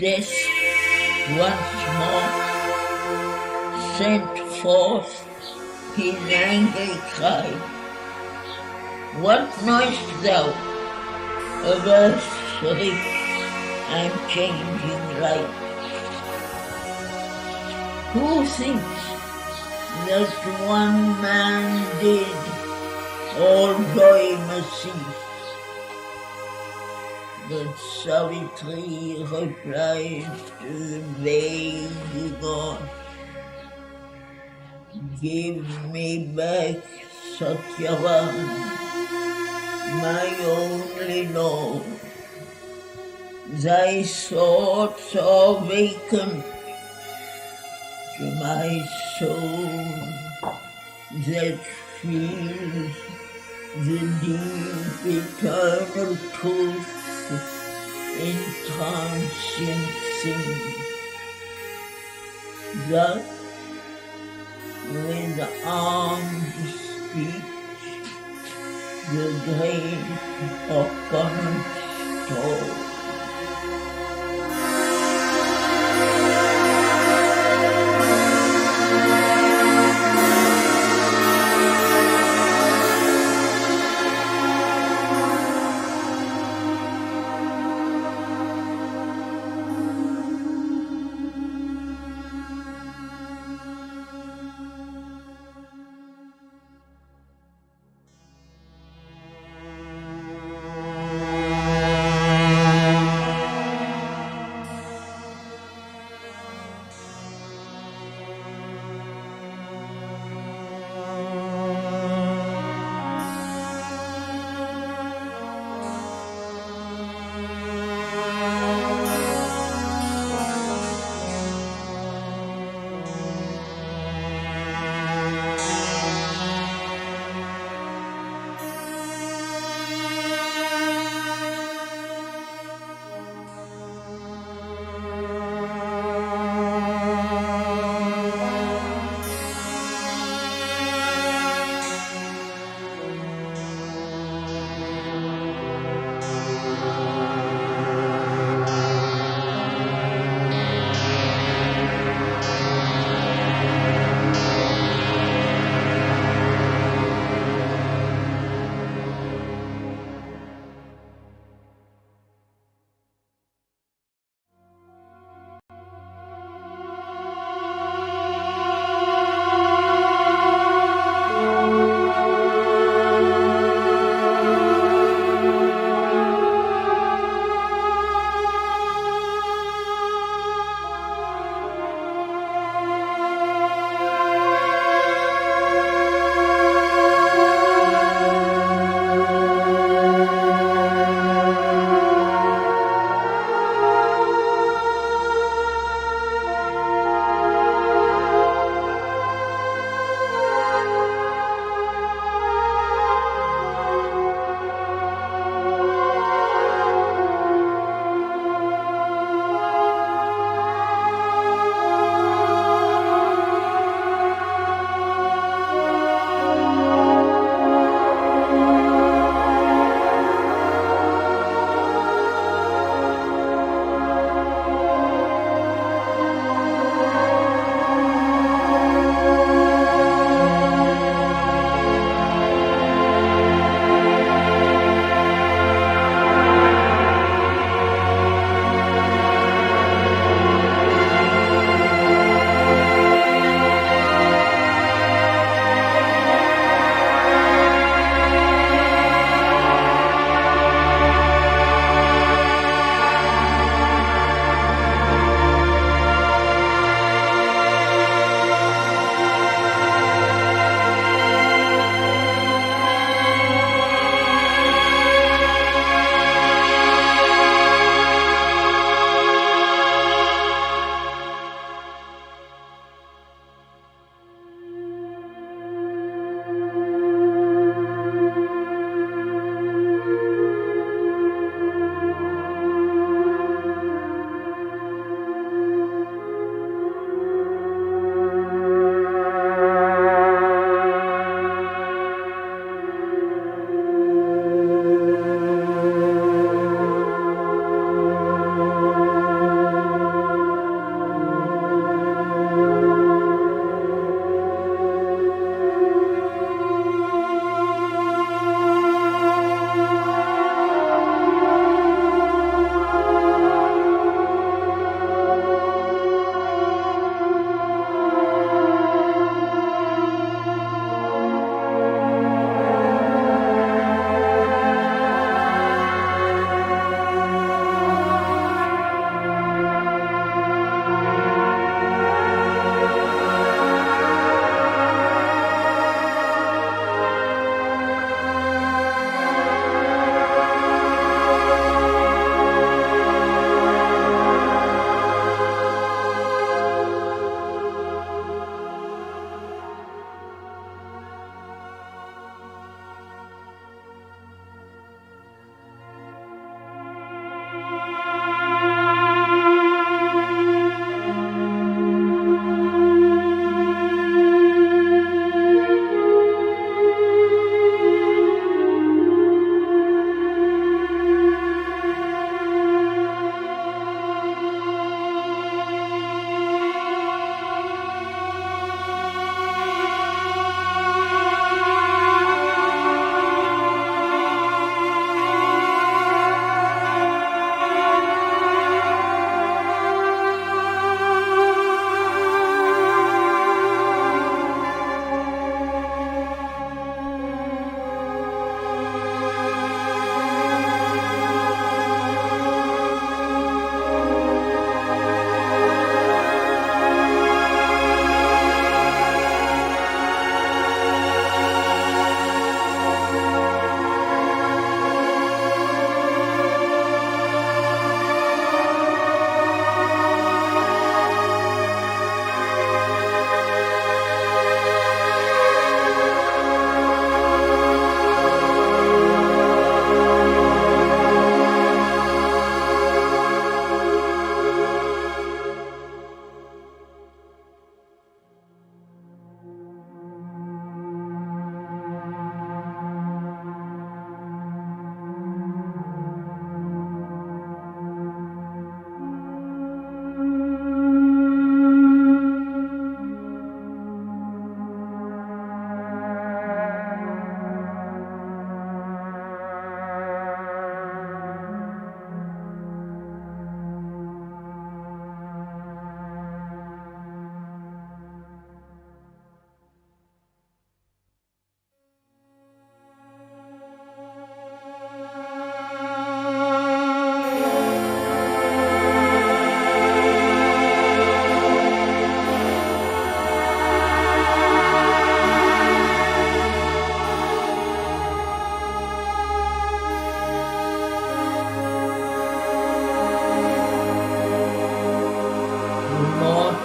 death once more sent forth his angry cry. What knowest thou of earth's rich and changing light? Who thinks that one man did all joy must cease? But Savitri replies to the vague god, give me back Satyavan, my only lord. Thy thoughts are vacant to my soul that feels the deep eternal truth in transient things. Thus, with arms speaks the great opponent stole.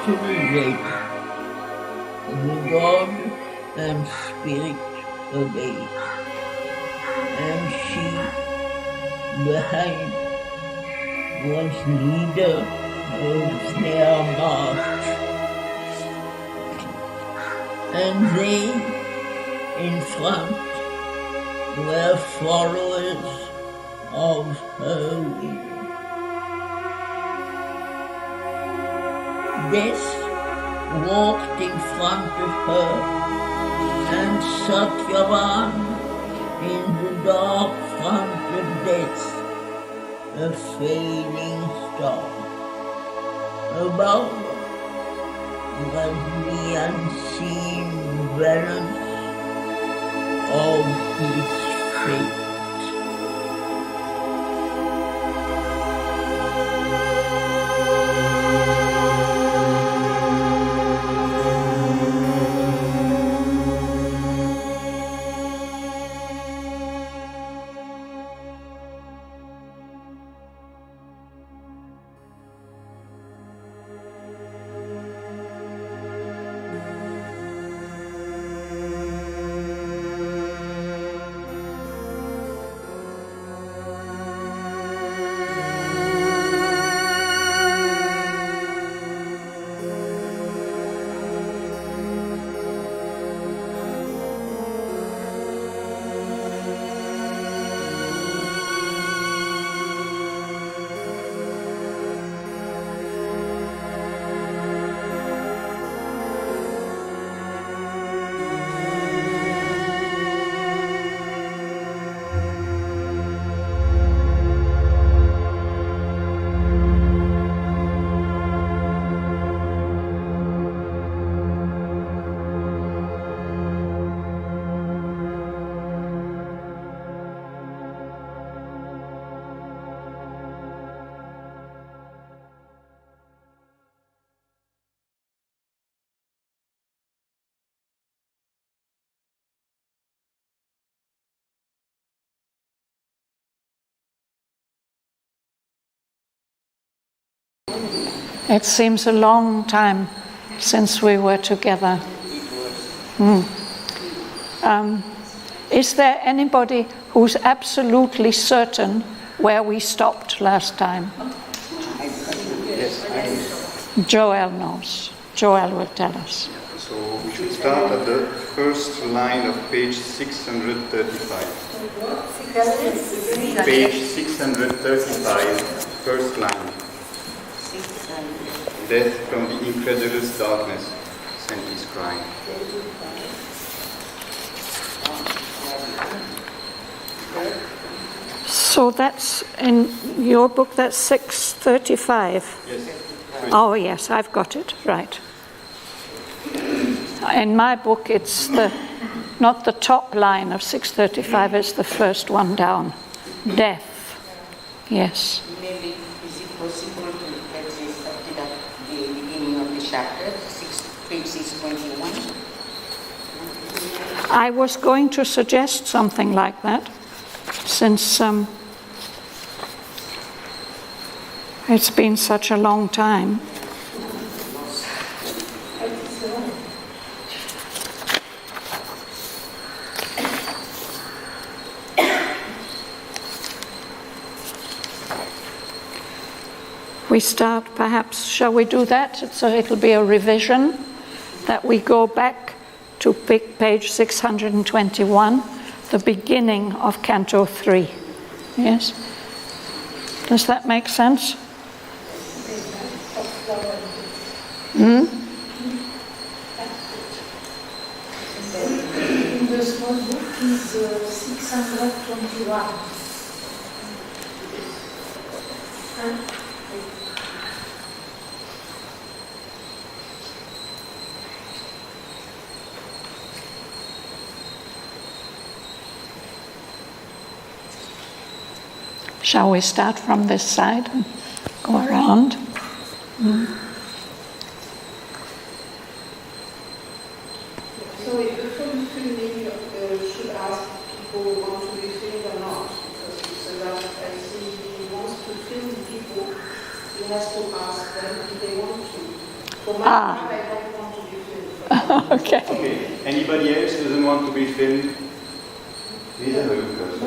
little lady, the God and Spirit obeyed, and she, behind, was leader of their march, and they, in front, were followers of her will. Death walked in front of her, and Satyavan in the dark front of death, a fading star. Above was the unseen balance of his fate. It seems a long time since we were together. Is there anybody who's absolutely certain where we stopped last time? Joel knows. Joel will tell us. So we should start at the first line of page 635. Page 635, first line. Death from the incredulous darkness sent his crying. So that's in your book, that's 635. Yes. Oh yes, I've got it, right. In my book it's not the top line of 635, it's the first one down. Death. Yes. Maybe is it possible to get this up to the beginning of the chapter, page 621? I was going to suggest something like that, since it's been such a long time. We start, perhaps, shall we do that? So it'll be a revision, that we go back to page 621, the beginning of Canto 3. Yes? Does that make sense? In the small book is 621. Shall we start from this side and go around? So before we fill, maybe should ask people who want to be filled or not, because it's about, I see he wants to fill people, he has to ask them if they want to. For my part, I don't want to be filmed. Okay. Okay, anybody else who doesn't want to be filmed? Please have a look first.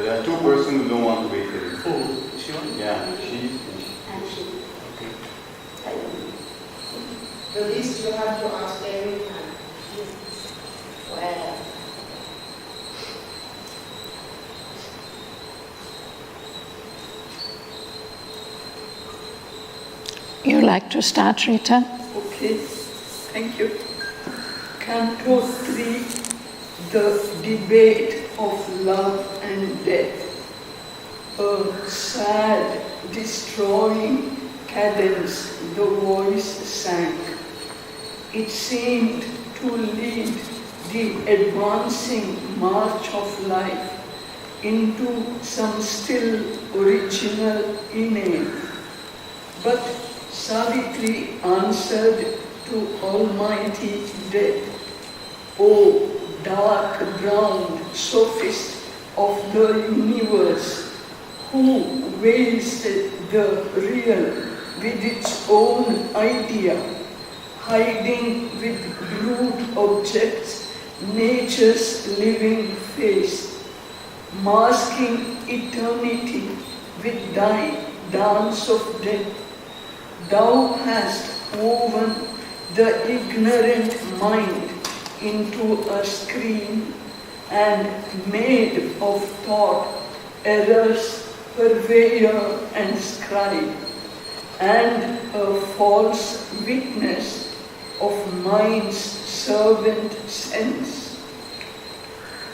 There are two persons who don't want to be filmed. Oh, she wants? Yeah, she's. The least you have to ask every time. Well, You like to start, Rita? Okay, thank you. Canto 3, the debate of love and death. A sad, destroying cadence, the voice sank. It seemed to lead the advancing march of life into some still original inane. But Savitri answered to Almighty Death, O dark-browed sophist of the universe, who wasted the real with its own idea, hiding with brute objects nature's living face, masking eternity with thy dance of death. Thou hast woven the ignorant mind into a screen and made of thought errors purveyor and scribe, and a false witness of mind's servant sense,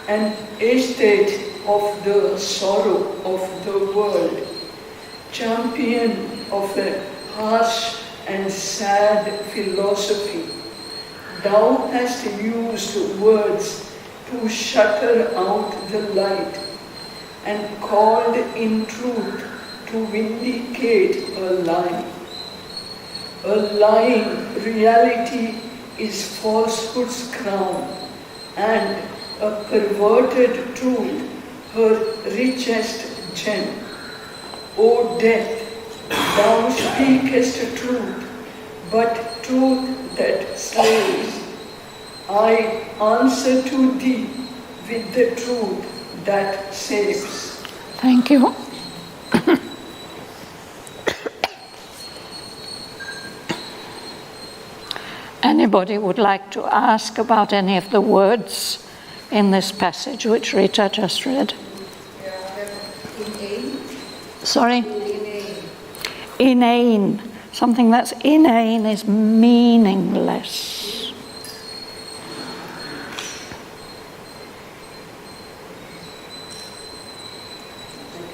an estate of the sorrow of the world, champion of a harsh and sad philosophy. Thou hast used words to shutter out the light, and called in truth to vindicate a lie. A lying reality is falsehood's crown, and a perverted truth her richest gem. O death, thou speakest truth, but truth that slays. I answer to thee with the truth that saves. Thank you. Anybody would like to ask about any of the words in this passage which Rita just read? Sorry? Inane. Something that's inane is meaningless.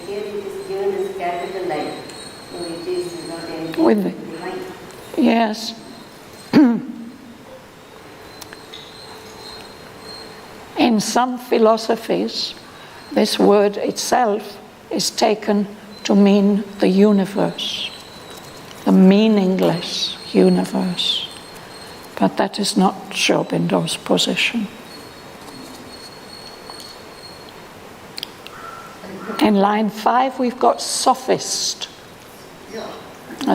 here it is given as capital I. So it is not anything With the- divine. Yes. In some philosophies, this word itself is taken to mean the universe, the meaningless universe. But that is not Sri Aurobindo's position. In line 5, we've got sophist.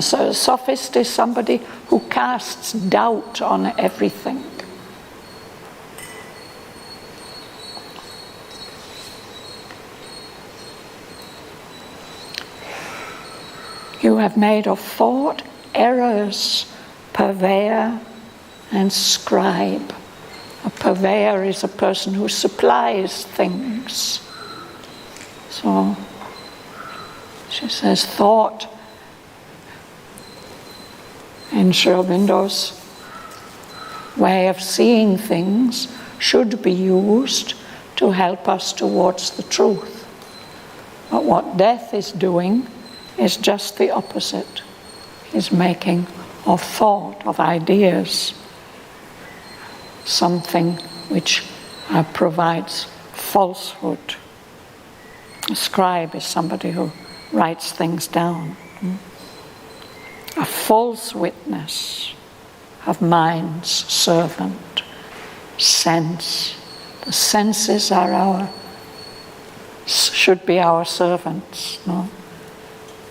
So a sophist is somebody who casts doubt on everything. You have made of thought errors, purveyor and scribe. A purveyor is a person who supplies things. So she says thought in Sri Aurobindo's way of seeing things should be used to help us towards the truth. But what death is doing is just the opposite. He's making of thought, of ideas, something which provides falsehood. A scribe is somebody who writes things down. A false witness of mind's servant, sense. The senses are should be our servants, no?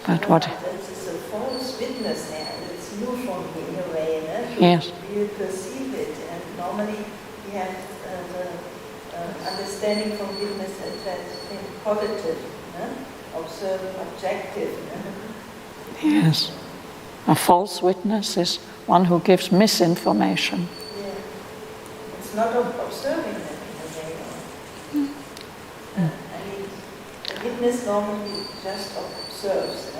But what? This is a false witness, and it's new for me in a way, Yes. we perceive it, and normally we have the understanding from witness as that thing positive, observe, objective. Yes. A false witness is one who gives misinformation. Yeah. It's not observing them in a way. I mean, a witness normally just observes.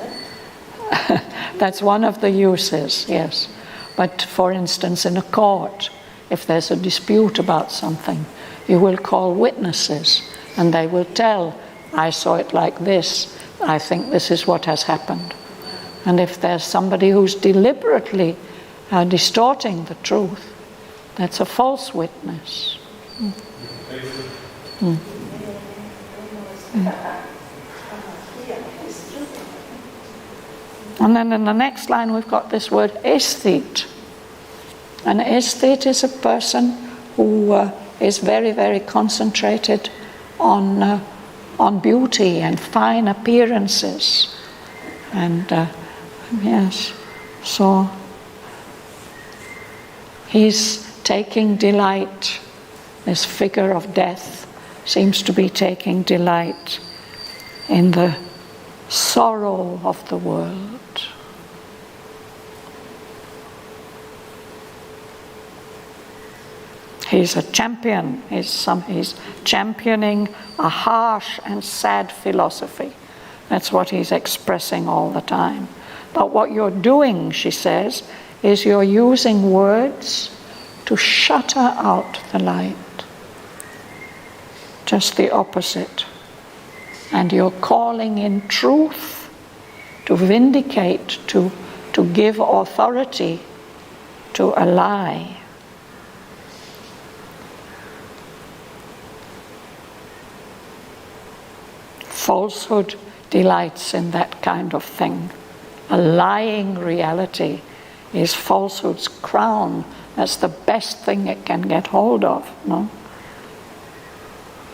That's one of the uses, yes. But for instance, in a court, if there's a dispute about something, you will call witnesses and they will tell, I saw it like this, I think this is what has happened. And if there's somebody who's deliberately distorting the truth, that's a false witness. And then in the next line we've got this word aesthete. An aesthete is a person who is very, very concentrated on beauty and fine appearances. And yes, so he's taking delight. This figure of death seems to be taking delight in the sorrow of the world. He's a champion. He's championing a harsh and sad philosophy. That's what he's expressing all the time. But what you're doing, she says, is you're using words to shutter out the light. Just the opposite. And you're calling in truth to vindicate, to give authority to a lie. Falsehood delights in that kind of thing. A lying reality is falsehood's crown. That's the best thing it can get hold of, no?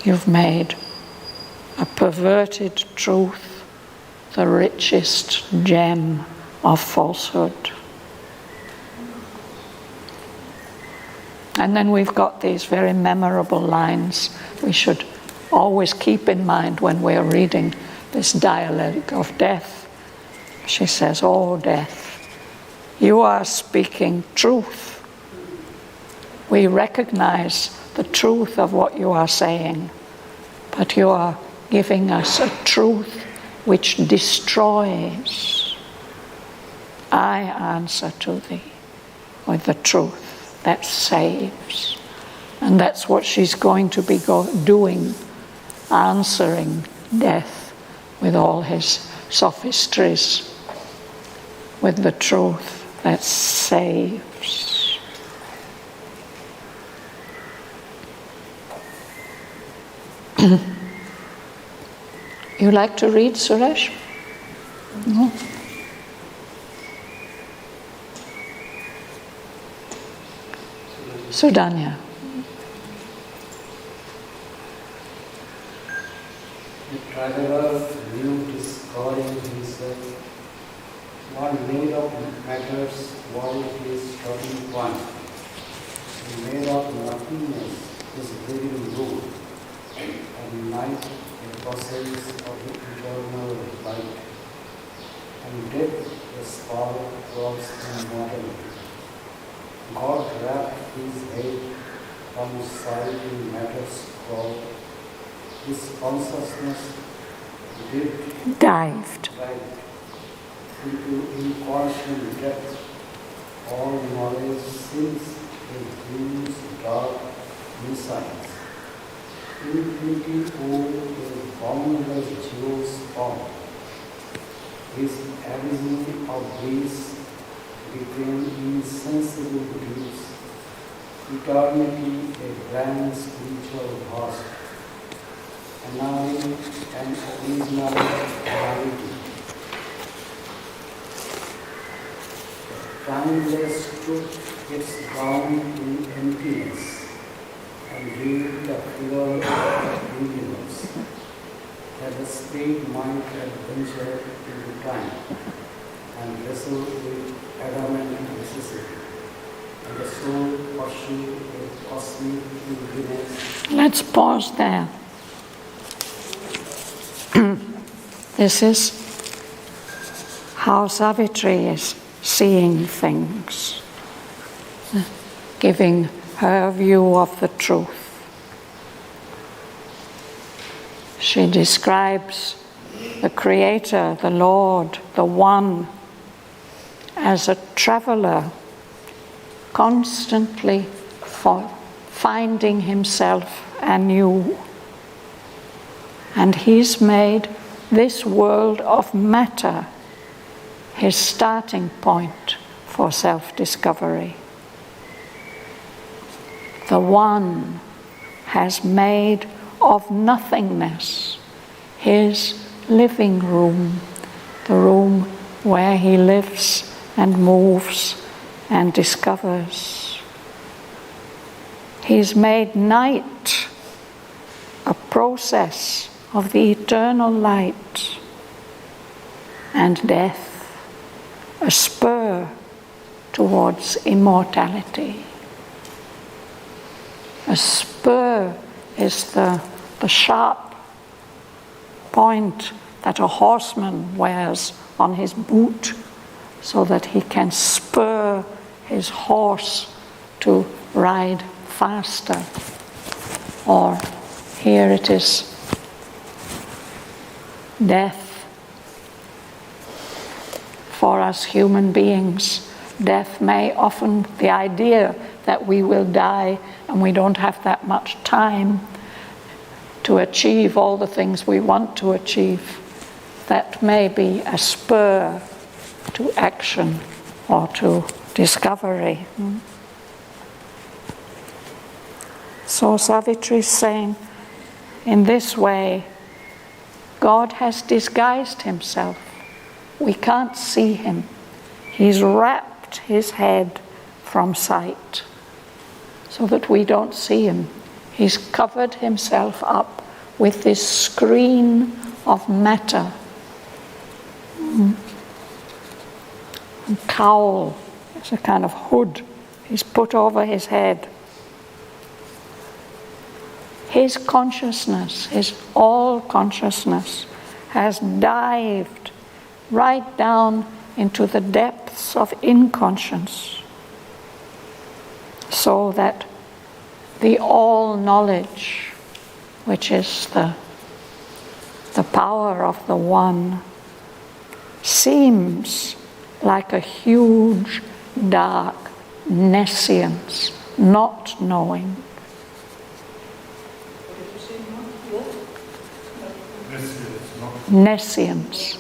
You've made a perverted truth the richest gem of falsehood. And then we've got these very memorable lines we should always keep in mind when we're reading this dialogue of death. She says, "Oh, death, you are speaking truth. We recognize the truth of what you are saying, but you are giving us a truth which destroys. I answer to thee with the truth that saves." And that's what she's going to be doing, answering death with all his sophistries, with the truth that saves. You like to read, Suresh? No? Sudanya. The traveler knew discovering himself. One made of matters was his starting point. The made of nothingness is very rude, and night the process of the eternal light, and death the spark towards immortality. God wrapped his head from sight in matters called his consciousness dived into inconscient depth. All knowledge sinks in huge dark insights. Infinity old is boundless jewels found. His abysm of bliss became insensible bliss. Eternity a grand spiritual vast, annihilate and original reality. Timeless truth gets bound in emptiness and revealed the figure of the universe, that the state might adventure into time and wrestle with adamant necessity, and the soul pursue with cosmic emptiness. Let's pause there. This is how Savitri is seeing things, giving her view of the truth. She describes the Creator, the Lord, the One, as a traveler, constantly finding himself anew. And he's made this world of matter his starting point for self-discovery. The One has made of nothingness his living room, the room where he lives and moves and discovers. He's made night a process of the eternal light, and death a spur towards immortality. A spur is the sharp point that a horseman wears on his boot so that he can spur his horse to ride faster. Or here it is, death. For us human beings, death may often, the idea that we will die and we don't have that much time to achieve all the things we want to achieve, that may be a spur to action or to discovery. So Savitri is saying, in this way, God has disguised himself. We can't see him. He's wrapped his head from sight so that we don't see him. He's covered himself up with this screen of matter. A cowl, it's a kind of hood he's put over his head. His consciousness, his all consciousness, has dived right down into the depths of inconscience, so that the all knowledge, which is the power of the One, seems like a huge, dark nescience, not knowing. Nescience.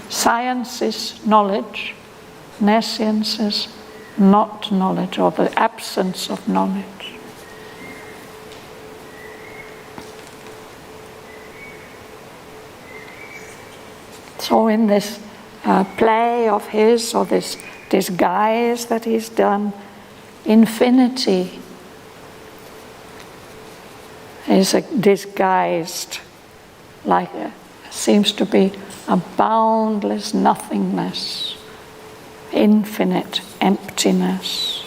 Science is knowledge, nescience is not knowledge, or the absence of knowledge. So in this play of his, or this disguise that he's done, infinity is disguised like seems to be a boundless nothingness, infinite emptiness.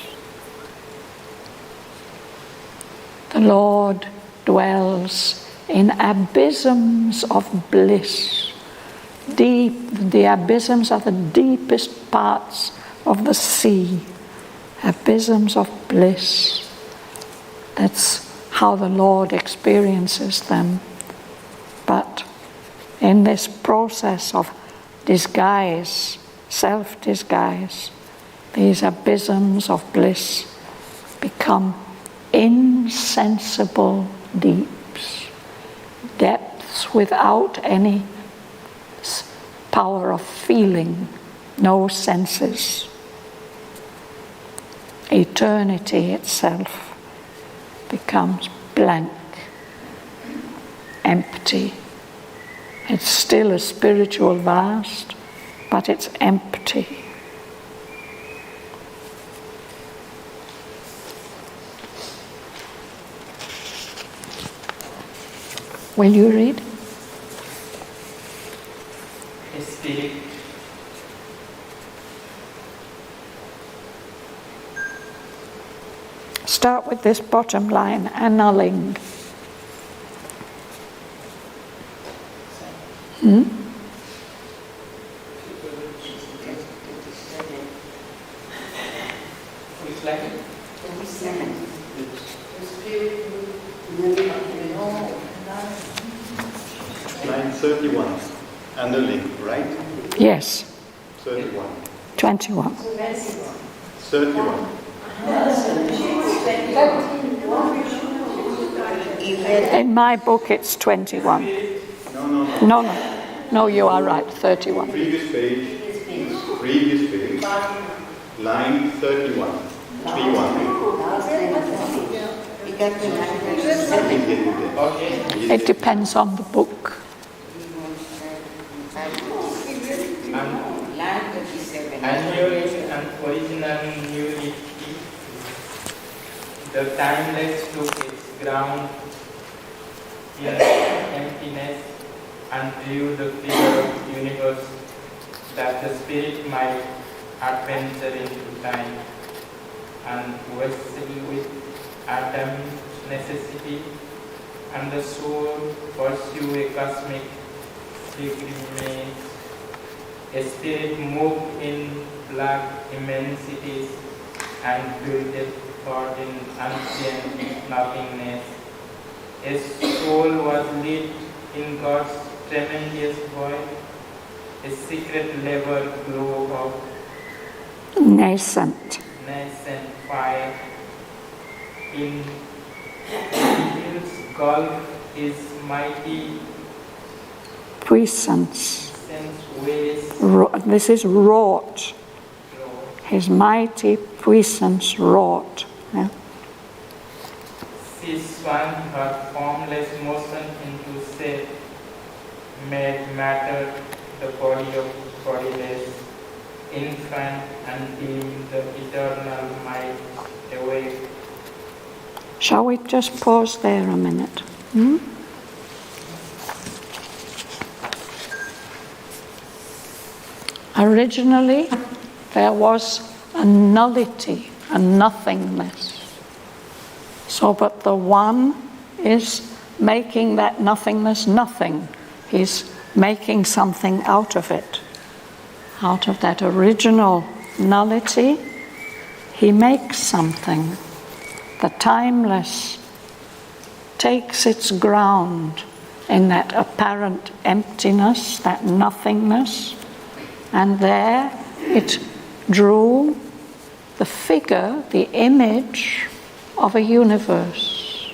The Lord dwells in abysms of bliss. Deep, the abysms are the deepest parts of the sea, abysms of bliss. That's how the Lord experiences them. But in this process of disguise, self-disguise, these abysms of bliss become insensible deeps, depths without any power of feeling, no senses. Eternity itself becomes blank, empty. It's still a spiritual vast, but it's empty. Will you read? spirit. Start with this bottom line, annulling. Which line? 27. Line 31. Annulling, right? Yes, 31. 21. 31. In my book it's 21. No, you are right, 31. Previous page. Line 31. 31. It depends on the book. Annulling and original nudity. The timeless took its ground in emptiness and drew the figure of universe that the spirit might adventure into time and wrestle with atom's necessity, and the soul pursue a cosmic pilgrimage. A spirit moved in black immensities and built a thought in ancient nothingness. A soul was lit in God's tremendous void, a secret level glow of Nascent. fire. In His gulf is mighty Puissance. sense ways This is wrought. His mighty puissance wrought. Yeah. She swung her formless motion into shape, made matter the body of bodiless, infant, and deemed the eternal might awake. Shall we just pause there a minute? Originally, there was a nullity, a nothingness. So, but the One is making that nothingness nothing. He's making something out of it. Out of that original nullity, He makes something. The timeless takes its ground in that apparent emptiness, that nothingness, and there it drew the figure, the image of a universe.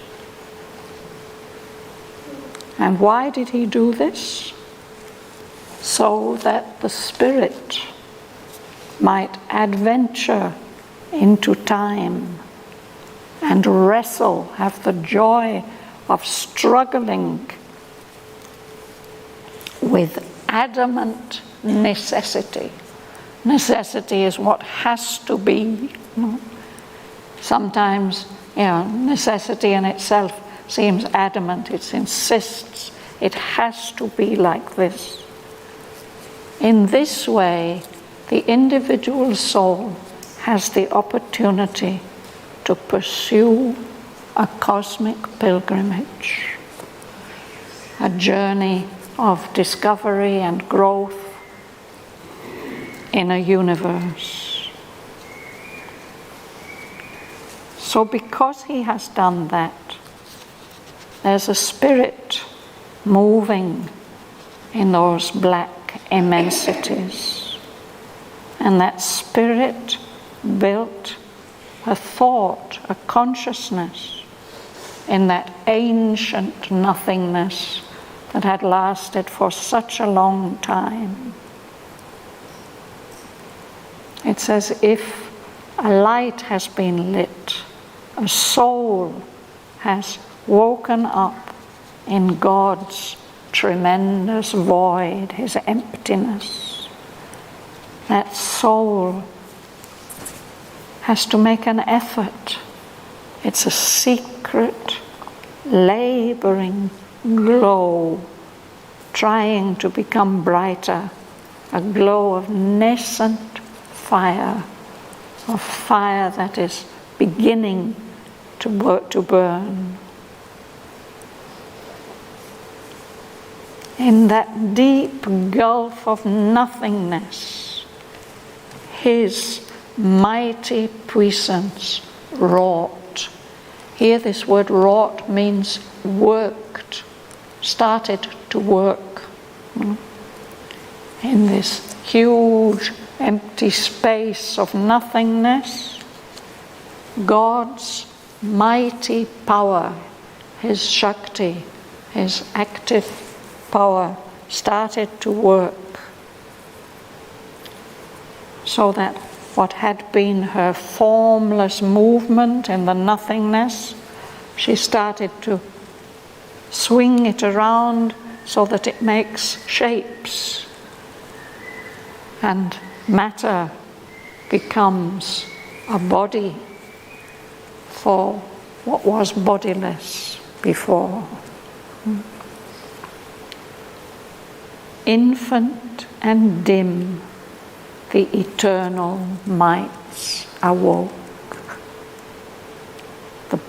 And why did He do this? So that the spirit might adventure into time and wrestle, have the joy of struggling with adamant necessity. Necessity is what has to be. Sometimes, necessity in itself seems adamant. It insists it has to be like this. In this way, the individual soul has the opportunity to pursue a cosmic pilgrimage, a journey of discovery and growth in a universe. So because He has done that, there's a spirit moving in those black immensities. And that spirit built a thought, a consciousness in that ancient nothingness that had lasted for such a long time. It's as if a light has been lit, a soul has woken up in God's tremendous void, His emptiness. That soul has to make an effort. It's a secret, laboring glow, trying to become brighter a glow of nascent fire, of fire that is beginning to burn. In that deep gulf of nothingness, his mighty puissance wrought. Here this word wrought means worked, started to work. In this huge empty space of nothingness, God's mighty power, his Shakti, his active power started to work, so that what had been her formless movement in the nothingness, she started to swing it around so that it makes shapes, and matter becomes a body for what was bodiless before. Infant and dim, the eternal mights awoke.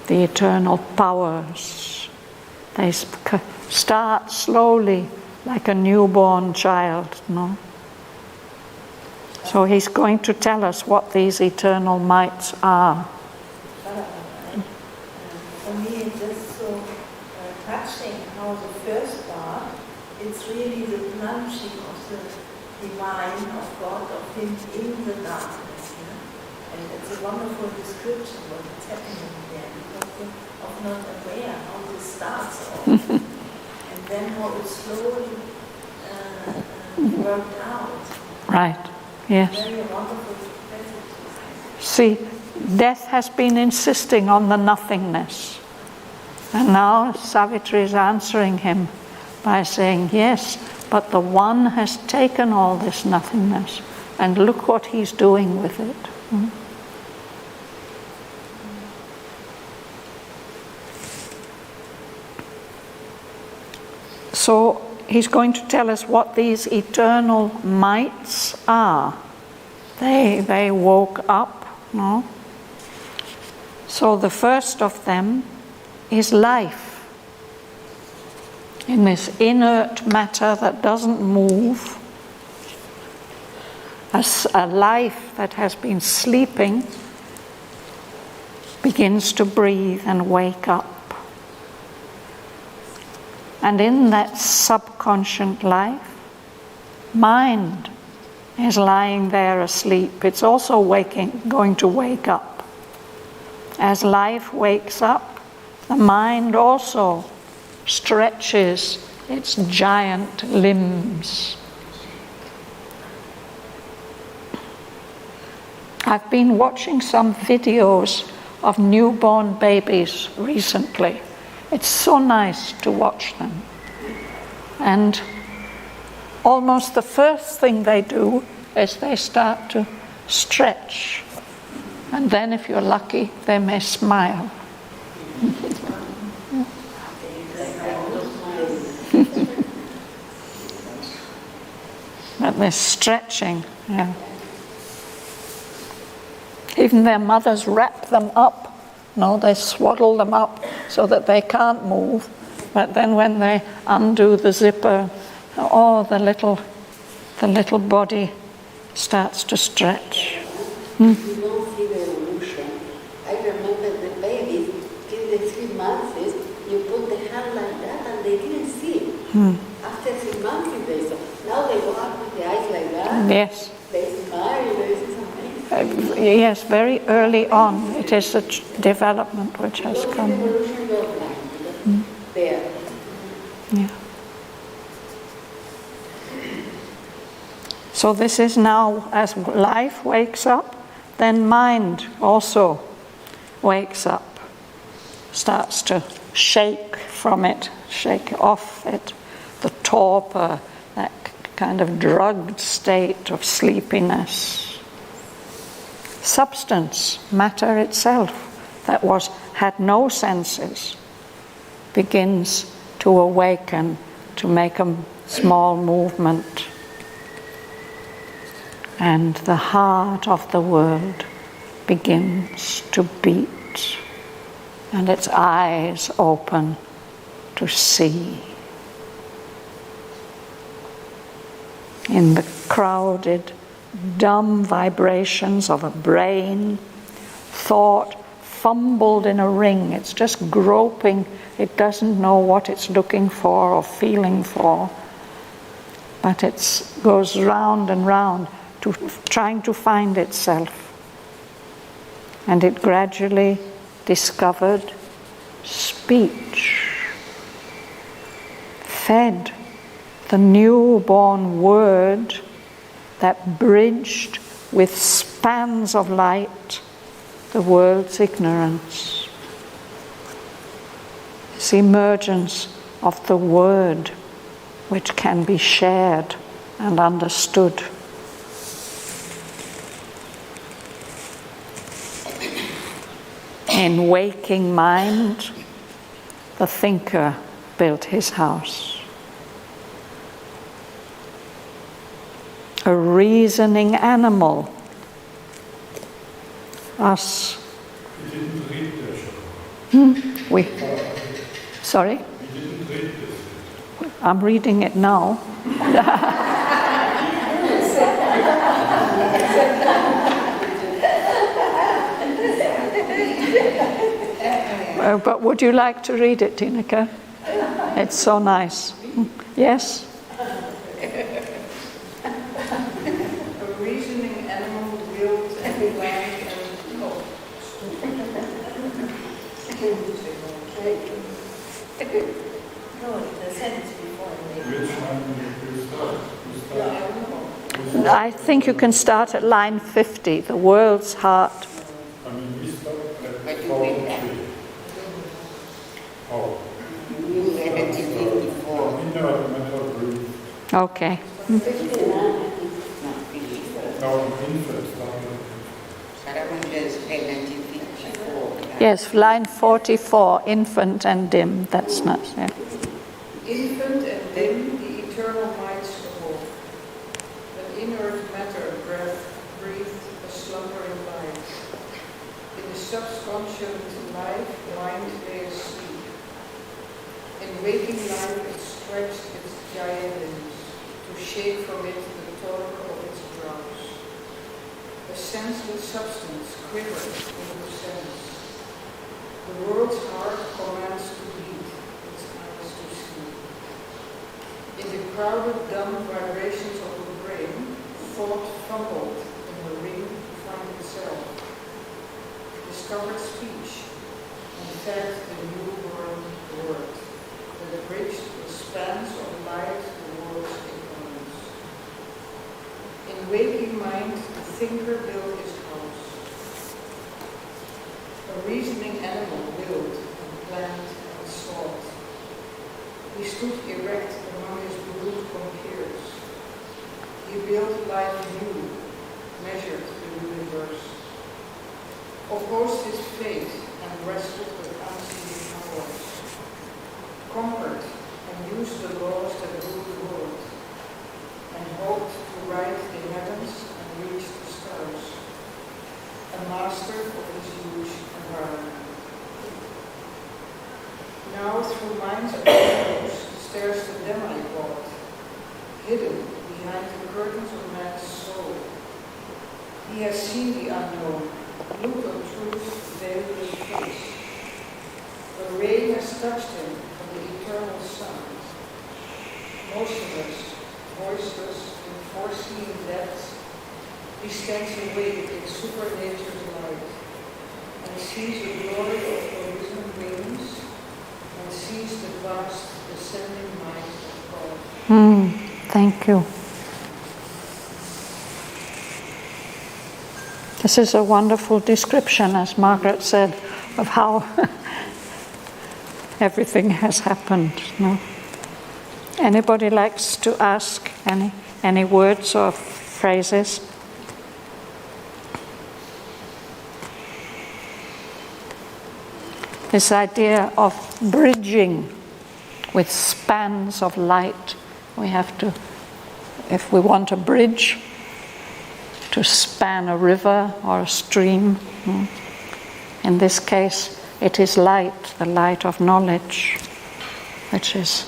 The eternal powers, they start slowly like a newborn child, no? So he's going to tell us what these eternal mights are. For me, it's just so touching how the first part, it's really the plunging of the divine, of God, of him in the darkness. And it's a wonderful description of what's happening there, because of not aware how this starts off, and then how it's slowly worked out. Right, yes. Very wonderful message. See, death has been insisting on the nothingness. And now Savitri is answering him by saying, yes, but the One has taken all this nothingness, and look what he's doing with it. So he's going to tell us what these eternal mights are. They woke up, no? So the first of them is life. In this inert matter that doesn't move, a life that has been sleeping begins to breathe and wake up. And in that subconscious life, mind is lying there asleep. It's also going to wake up. As life wakes up, the mind also stretches its giant limbs. I've been watching some videos of newborn babies recently. It's so nice to watch them. And almost the first thing they do is they start to stretch. And then if you're lucky, they may smile. But they're stretching, yeah. Even their mothers wrap them up. No, they swaddle them up so that they can't move. But then when they undo the zipper, the little body starts to stretch. You don't see the evolution. I remember the babies, till the 3 months, you put the hand like that and they didn't see. After 3 months they saw. Now they walk with the eyes like that. Yes. They smile, this is amazing. Yes, very early on. It is a development which has come. There. Yeah. So this is now, as life wakes up, then mind also wakes up, starts to shake from it, shake off it, the torpor, that kind of drugged state of sleepiness. Substance, matter itself, that had no senses, begins to awaken, to make a small movement. and the heart of the world begins to beat, and its eyes open to see. In the crowded, dumb vibrations of a brain, thought fumbled in a ring. It's just groping. It doesn't know what it's looking for or feeling for. But it goes round and round, trying to find itself. And it gradually discovered speech, fed the newborn word that bridged with spans of light the world's ignorance. This emergence of the word which can be shared and understood. In waking mind, the thinker built his house. A reasoning animal, us. We didn't read this. Sorry? We didn't read this. I'm reading it now. But would you like to read it, Tineke? It's so nice. Yes? A reasoning animal willed and blind and no. No, the sentence before. Which one do you start? I think you can start at line 50, the world's heart. I mean, we start at 43. Oh. You read it to 54. We know the matter of breathe. Okay. 59, not really. No, infant. Saragunda's read until 54. Yes, line 44, infant and dim. That's nice. Yeah. Infant and dim, the eternal minds above. An inert matter breath breathed a slumbering life. In the subconscious life, mind lay asleep. In waking life, it stretched its giant limbs to shake from it the torpor of its drowse. A senseless substance quivered into sense. The world's heart commands to beat, its eyes to see. In the crowded, dumb vibrations of the brain, thought fumbled in the ring to find itself, discovered speech, and fed the newborn word that bridged the spans of light the world's ignorance. In waking mind, the thinker built his house. A reasoning animal willed and planned and sought. He stood erect among his brute compeers. He built life new, measured the universe, opposed his fate and wrestled with unseen powers, conquered and used the laws that rule the world, and hoped to ride the heavens and reach the stars, a master of his huge environment. Now through minds of shadows stares the demigod, hidden behind the curtains of man's soul. He has seen the unknown, looked on truth's veiled face. The ray has touched him from the eternal sun. Motionless, voiceless, in foreseeing depths, he stands awake in supernature's light, and sees the glory of arisen wings, and sees the vast descending might of God. Thank you. This is a wonderful description, as Margaret said, of how everything has happened. No? Anybody likes to ask any words or phrases? This idea of bridging with spans of light. We have to, if we want to bridge, to span a river or a stream. In this case, it is light, the light of knowledge, which is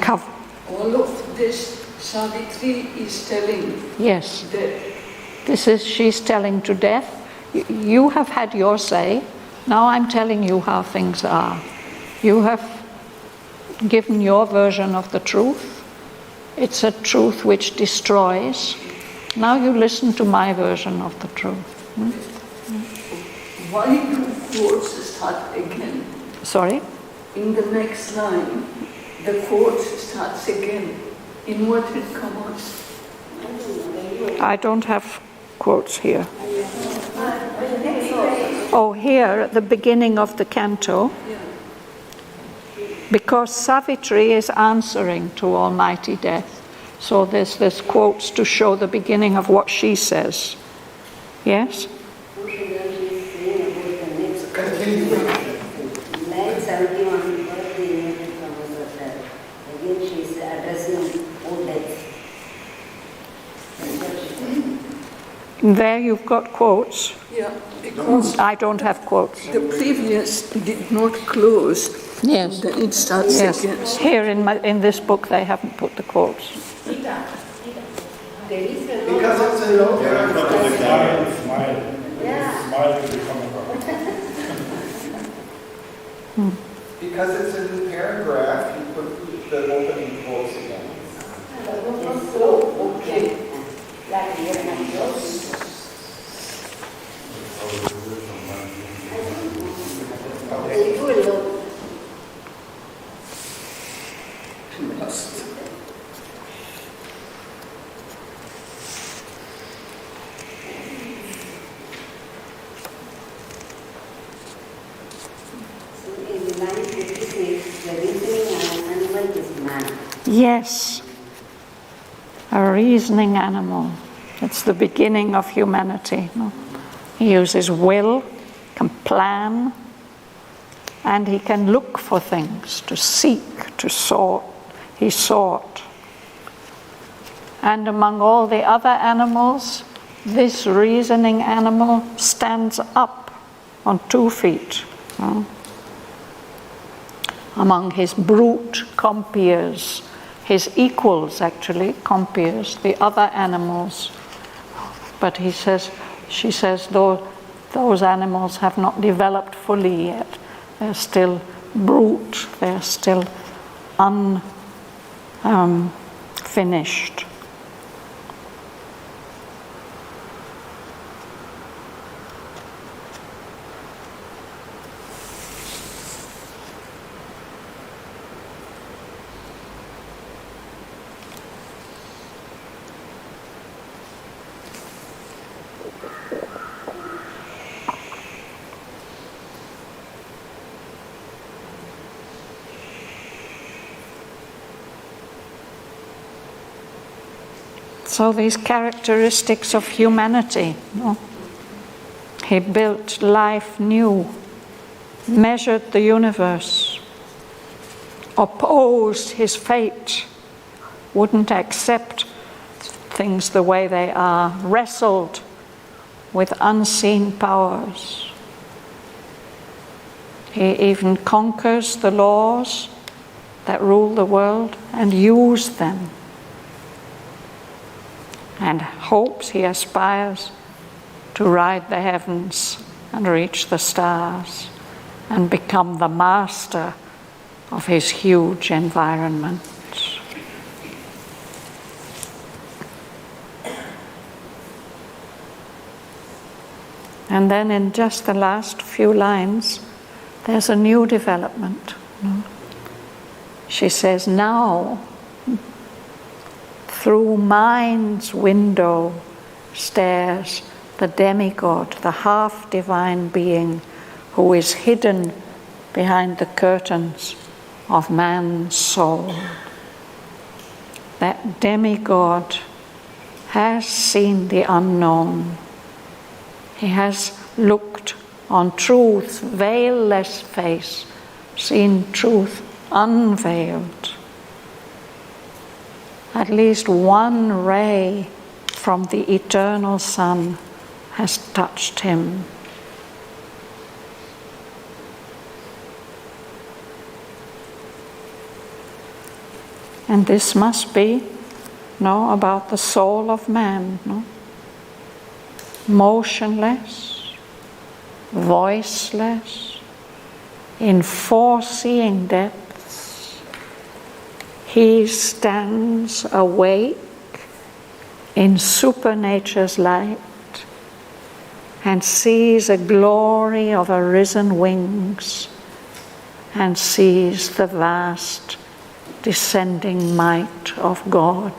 covered. All of this Savitri is telling. Yes. Death. She's telling to death, you have had your say, now I'm telling you how things are. You have given your version of the truth. It's a truth which destroys. Now you listen to my version of the truth. Why do quotes start again? Sorry? In the next line, the quote starts again. Inverted commas. I don't have quotes here. Oh, here at the beginning of the canto, because Savitri is answering to Almighty Death. So there's quotes to show the beginning of what she says. Yes? There you've got quotes. Yeah, because I don't have quotes. the previous did not close. Yes. Then it starts Yes. again. Here in this book they haven't put the quotes. There is a Because it's a low smile. Yeah. Smile to become a Because it's a new paragraph, you put the opening quotes again. Okay. Like here and yours. Okay, do a look. In the line 56, the reasoning animal is man. Yes, a reasoning animal. It's the beginning of humanity. No? He uses will, can plan, and he can look for things, to seek, to sort. He sought. And among all the other animals, this reasoning animal stands up on 2 feet. No? Among his brute compeers, his equals actually, compeers, the other animals. But she says, though those animals have not developed fully yet, they're still brute, they're still unfinished. So these characteristics of humanity, no? He built life new, measured the universe, opposed his fate, wouldn't accept things the way they are, wrestled with unseen powers. He even conquers the laws that rule the world and uses them. And hopes, he aspires to ride the heavens and reach the stars and become the master of his huge environment. And then in just the last few lines, there's a new development. She says, now, through mind's window stares the demigod, the half-divine being who is hidden behind the curtains of man's soul. That demigod has seen the unknown. He has looked on truth's veilless face, seen truth unveiled. at least one ray from the eternal sun has touched him. And this must be, about the soul of man, motionless, voiceless, in foreseeing depths. He stands awake in supernature's light and sees a glory of arisen wings and sees the vast descending might of God.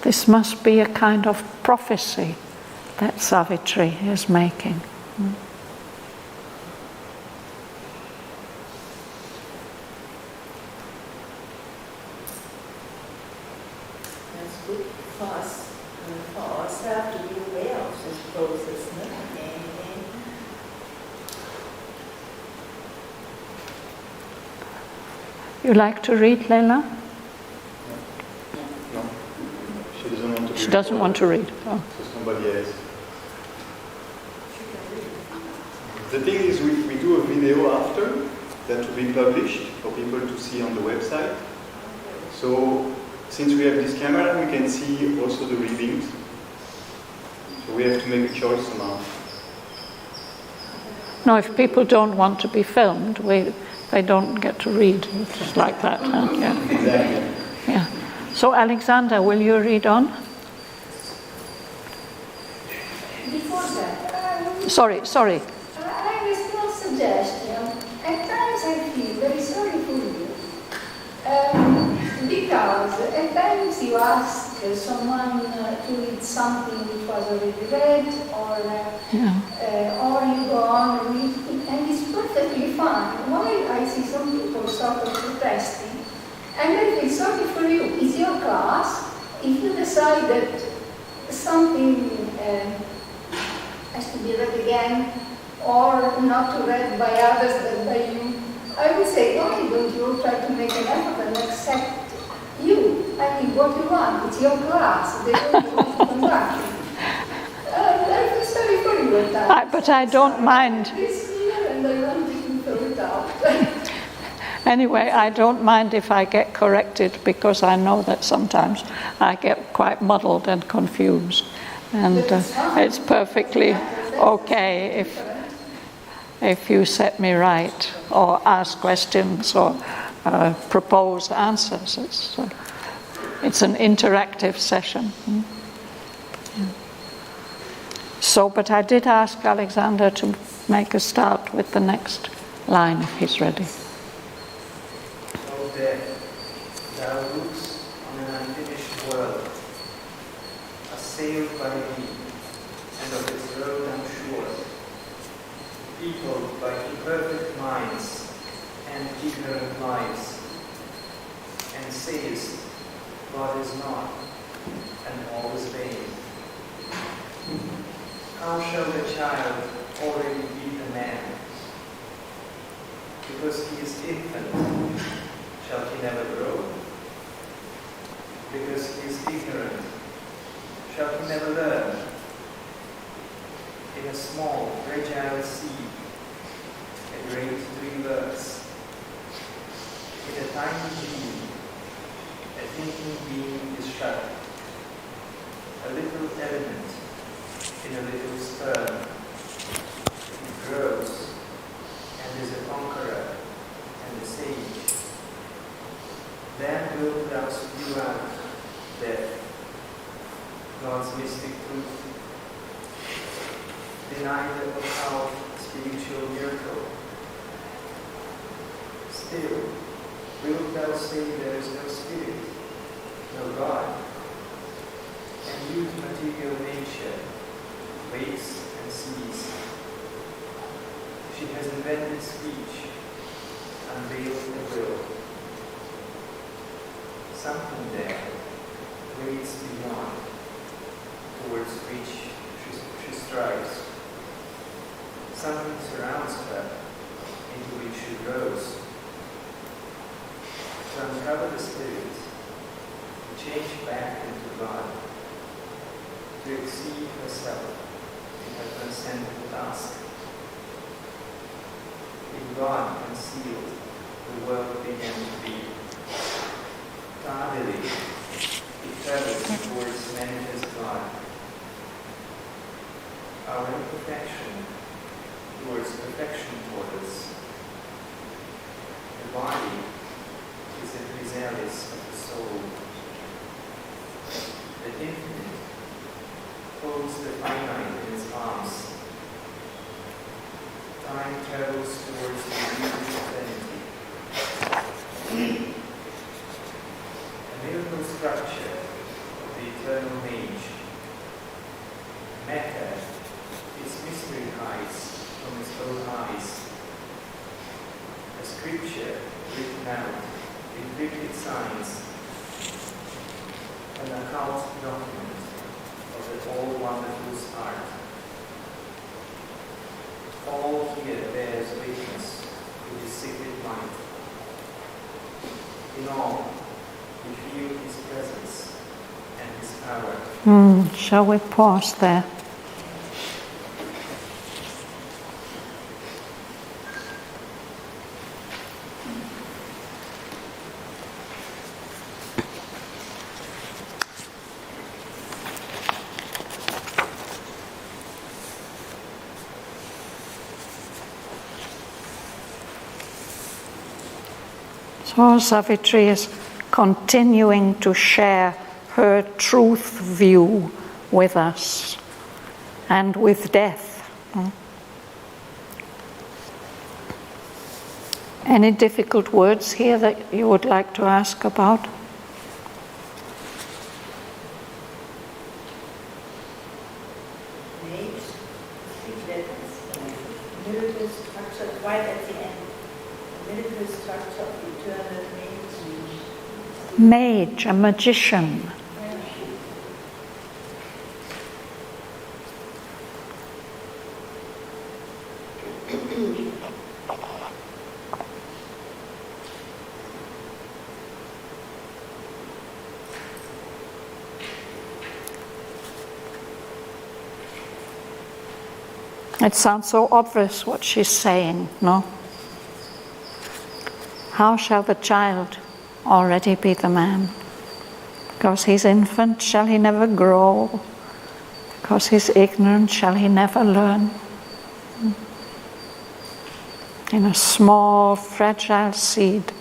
This must be a kind of prophecy that Savitri is making. That's good for us, for ourselves to be aware of this process. You like to read, Leila? No. She doesn't want to read. She doesn't want to read. Oh. So somebody else. The thing is, we do a video after that will be published for people to see on the website. So, since we have this camera, we can see also the readings. So we have to make a choice somehow. No, if people don't want to be filmed, they don't get to read. Just like that. Yeah. Exactly. Yeah. So, Alexander, will you read on? Before that, Sorry. I have a small suggestion. At times I feel very sorry for you. Because at times you ask someone to read something which was already read, or you go on reading, and it's perfectly fine. Why I see some people sort of protesting, and I feel sorry for you. It's your class. If you decide that something has to be read again, or not to read by others than by you, I would say, why don't you try to make an effort and accept you? I mean, what you want, it's your class, they don't want to conduct it. I feel sorry for you at times. But I don't mind. It's here and I want to throw it out. Anyway, I don't mind if I get corrected, because I know that sometimes I get quite muddled and confused. And it's perfectly okay if you set me right, or ask questions, or propose answers. It's an interactive session. So, but I did ask Alexander to make a start with the next line if he's ready. O death, thou lookest on an unfinished world, assailed by thee, and of its road unsure, peopled by imperfect minds and ignorant lives, and sayest, God is not, and all is vain. How shall the child already be a man? Because he is infant, shall he never grow? Because he is ignorant, shall he never learn? In a small, fragile seed, a great tree lurks. In a tiny being, a thinking being is shut. A little element in a little sperm. It grows and is a conqueror and a sage. Then wilt thou spew out death, God's mystic truth, denied of our spiritual miracle. Still, wilt thou say there is no spirit, no God, and mute material nature waits and sees. She has invented speech, unveiled the will. Something there waits beyond, towards which she strives. Something surrounds her, into which she grows. To uncover the spirit, change back into God, to exceed herself in her transcendental task. In God concealed, the world began to be. Tardily, it travels towards manifest God. Our imperfection towards perfection toward us. The body is the chrysalis of the soul. The infinite holds the finite in its arms. Time travels towards the beauty of eternity. A miracle structure of the eternal age. Matter, its mystery hides from its own eyes. A scripture written out in cryptic signs. An occult document of the all-wonderful start. All here bears witness to his secret light. In all, we feel his presence and his power. Shall we pause there? So Savitri is continuing to share her truth view with us and with death. Any difficult words here that you would like to ask about? Miracle structure right at the end. The miracle structure of the eternal Mage, a magician. It sounds so obvious what she's saying, no? How shall the child already be the man? Because he's infant, shall he never grow? Because he's ignorant, shall he never learn? In a small, fragile seed,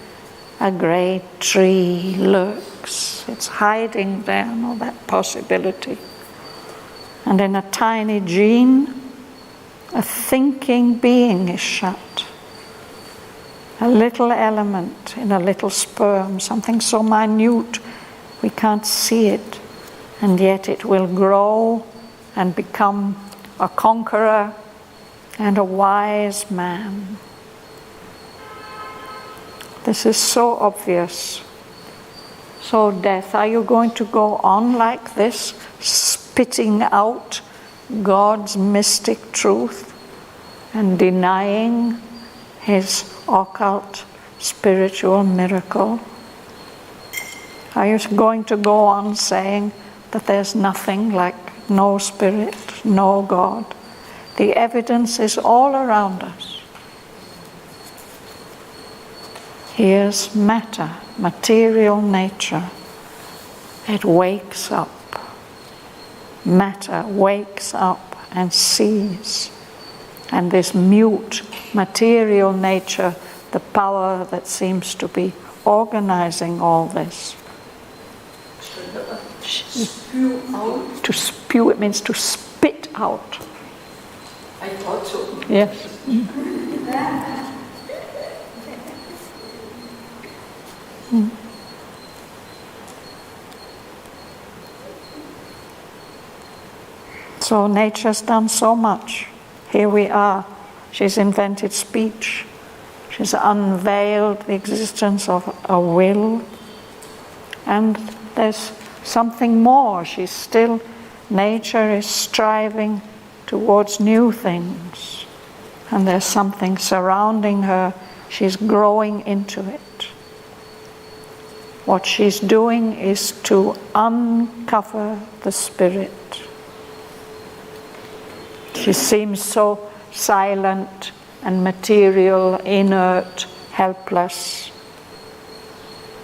a great tree lurks. It's hiding there, no, that possibility. And in a tiny gene, a thinking being is shut. A little element in a little sperm, something so minute we can't see it, and yet it will grow and become a conqueror and a wise man. This is so obvious. So death, are you going to go on like this, spitting out God's mystic truth and denying his occult spiritual miracle? Are you going to go on saying that there's nothing like no spirit, no God? The evidence is all around us. Here's matter, material nature. It wakes up. Matter wakes up and sees. And this mute material nature, the power that seems to be organizing all this. Spew out? To spew, it means to spit out. I thought so. Yes. So nature's done so much. Here we are. She's invented speech. She's unveiled the existence of a will. And there's something more. Nature is striving towards new things. And there's something surrounding her. She's growing into it. What she's doing is to uncover the spirit. She seems so silent and material, inert, helpless.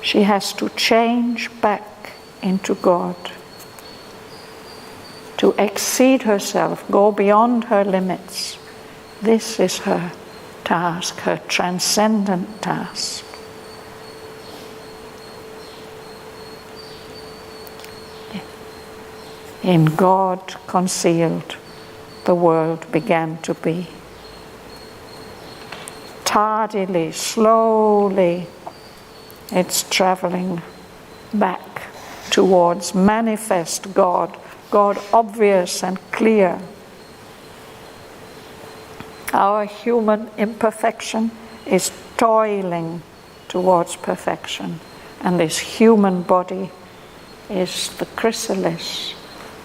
She has to change back into God, to exceed herself, go beyond her limits. This is her task, her transcendent task. In God concealed, the world began to be. Tardily, slowly, it's traveling back towards manifest God, God obvious and clear. Our human imperfection is toiling towards perfection, and this human body is the chrysalis,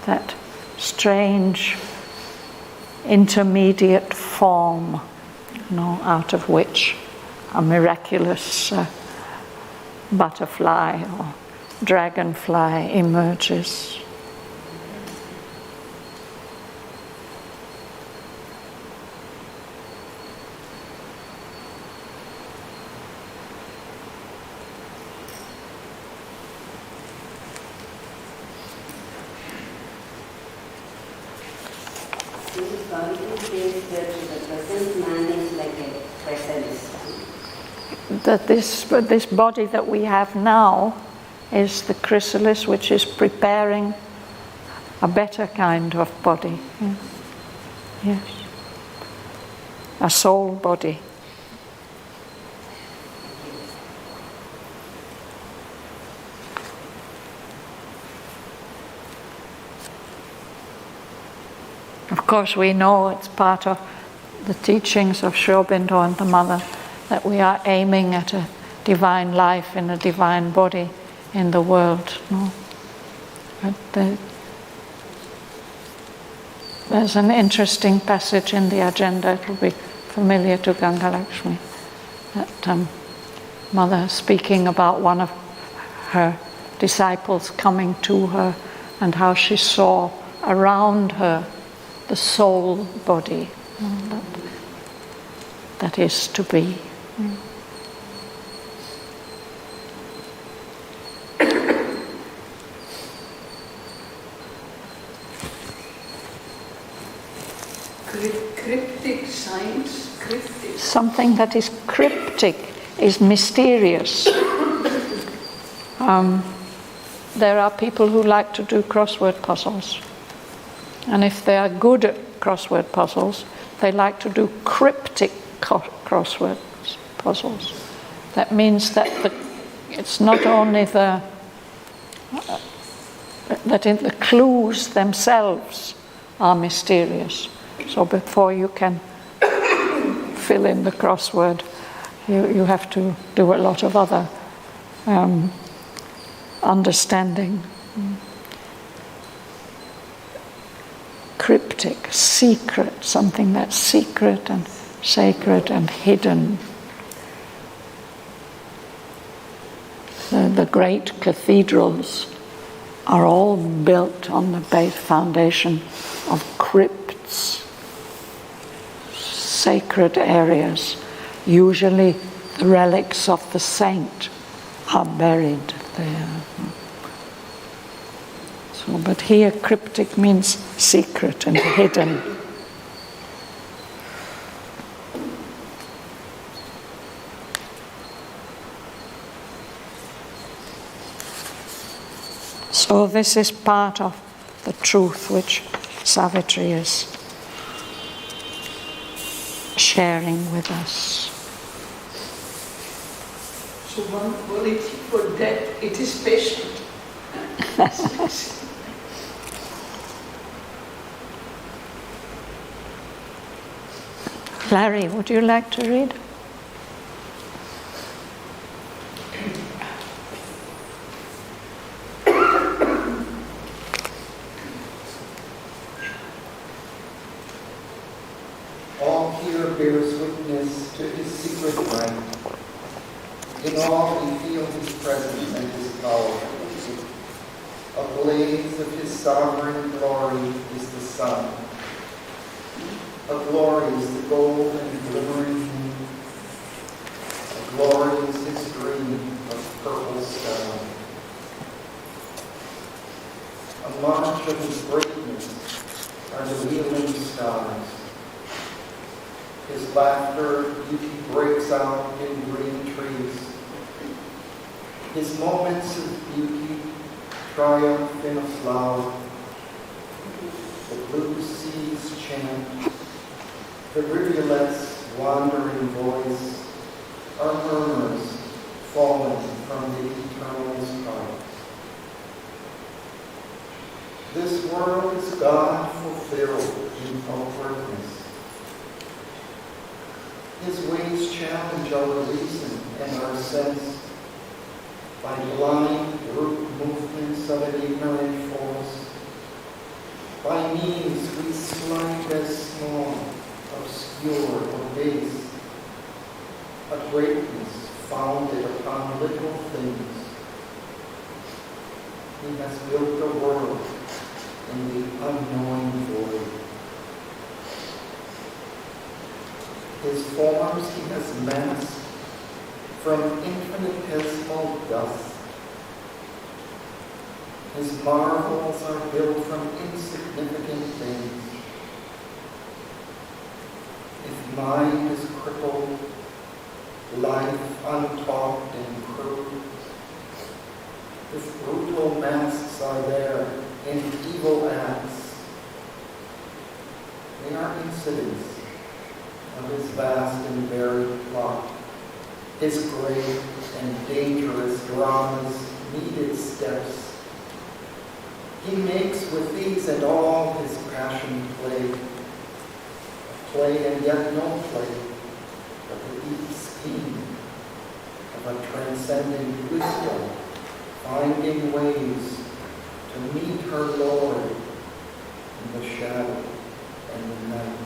that strange intermediate form, out of which a miraculous butterfly or dragonfly emerges. That this body that we have now is the chrysalis which is preparing a better kind of body. Yes. A soul body. Of course, we know it's part of the teachings of Sri Aurobindo and the Mother that we are aiming at a divine life in a divine body in the world. But there's an interesting passage in the agenda, it will be familiar to Ganga Lakshmi, that Mother speaking about one of her disciples coming to her and how she saw around her the soul body that is to be. Cryptic signs, cryptic. Something that is cryptic is mysterious. There are people who like to do crossword puzzles. And if they are good at crossword puzzles, they like to do cryptic crossword puzzles. That means that it's not only that the clues themselves are mysterious. So before you can fill in the crossword, you have to do a lot of other understanding. Cryptic, secret, something that's secret and sacred and hidden. The great cathedrals are all built on the base foundation of crypts, sacred areas. Usually the relics of the saint are buried there. But here cryptic means secret and hidden. So this is part of the truth which Savitri is sharing with us. So one quality for that, it is patient. Larry, would you like to read? All here bears witness to his secret light. In all we feel his presence and his blaze of his sovereign glory is the sun. A glory is the gold and glimmering moon. A glory is his dream of purple sky. A march of his greatness are the wheeling stars. His laughter, beauty breaks out in green trees. His moments of beauty triumph in a flower. The blue seas chant. The rivulet's wandering voice are murmurs falling from the eternal's heart. This world is God fulfilled in outwardness. His ways challenge our reason and our sense by blind brute movements of an ignorant force. By means we slide as small, obscure, or base, a greatness founded upon little things. He has built the world in the unknowing void. His forms he has masked from infinitesimal dust. His marvels are built from insignificant things. If mind is crippled, life untaught and crude, if brutal masks are there in evil acts, they are incidents of his vast and varied plot. His great and dangerous dramas needed steps. He makes with these and all his passion play, a play and yet no play, but the deep scheme of a transcendent wisdom, finding ways to meet her Lord in the shadow and the night.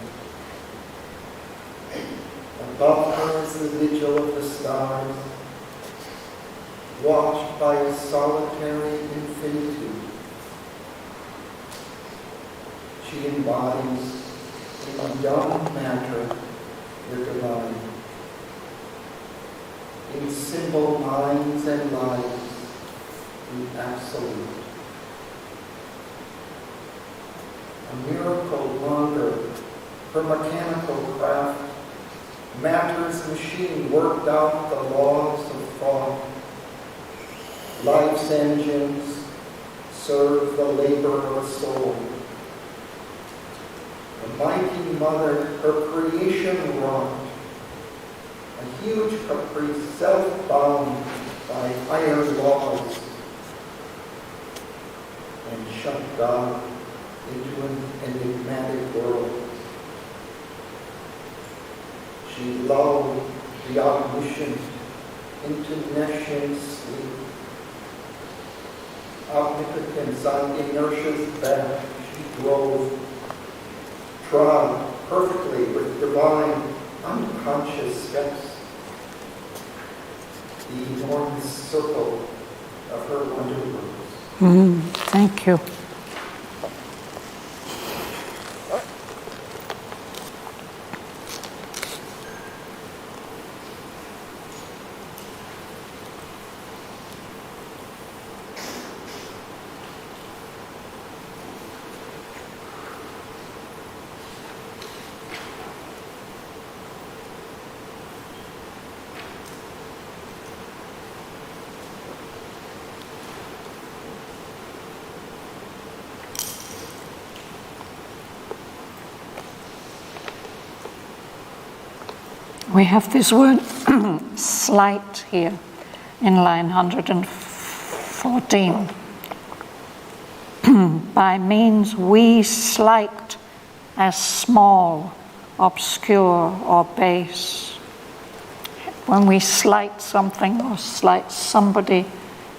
Above her is the vigil of the stars, watched by a solitary infinitude. She embodies in dumb matter the divine. In simple minds and lives, the absolute. A miracle longer, her mechanical craft, matter's machine worked out the laws of thought. Life's engines serve the labor of a soul. The mighty mother, her creation wrought, a huge caprice self-bound by iron laws, and shut God into an enigmatic world. She lulled the omniscient into nescient sleep. Omnipotence on inertia's back she drove, trod perfectly with divine, unconscious steps the enormous circle of her wonder works. Thank you. We have this word slight here in line 114. By means we slight as small, obscure, or base. When we slight something or slight somebody,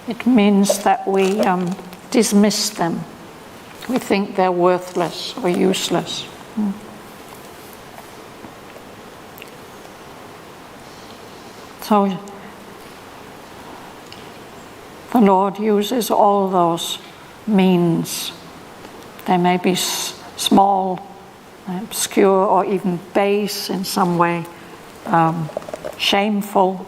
it means that we dismiss them. We think they're worthless or useless. So the Lord uses all those means. They may be small, obscure, or even base in some way, shameful.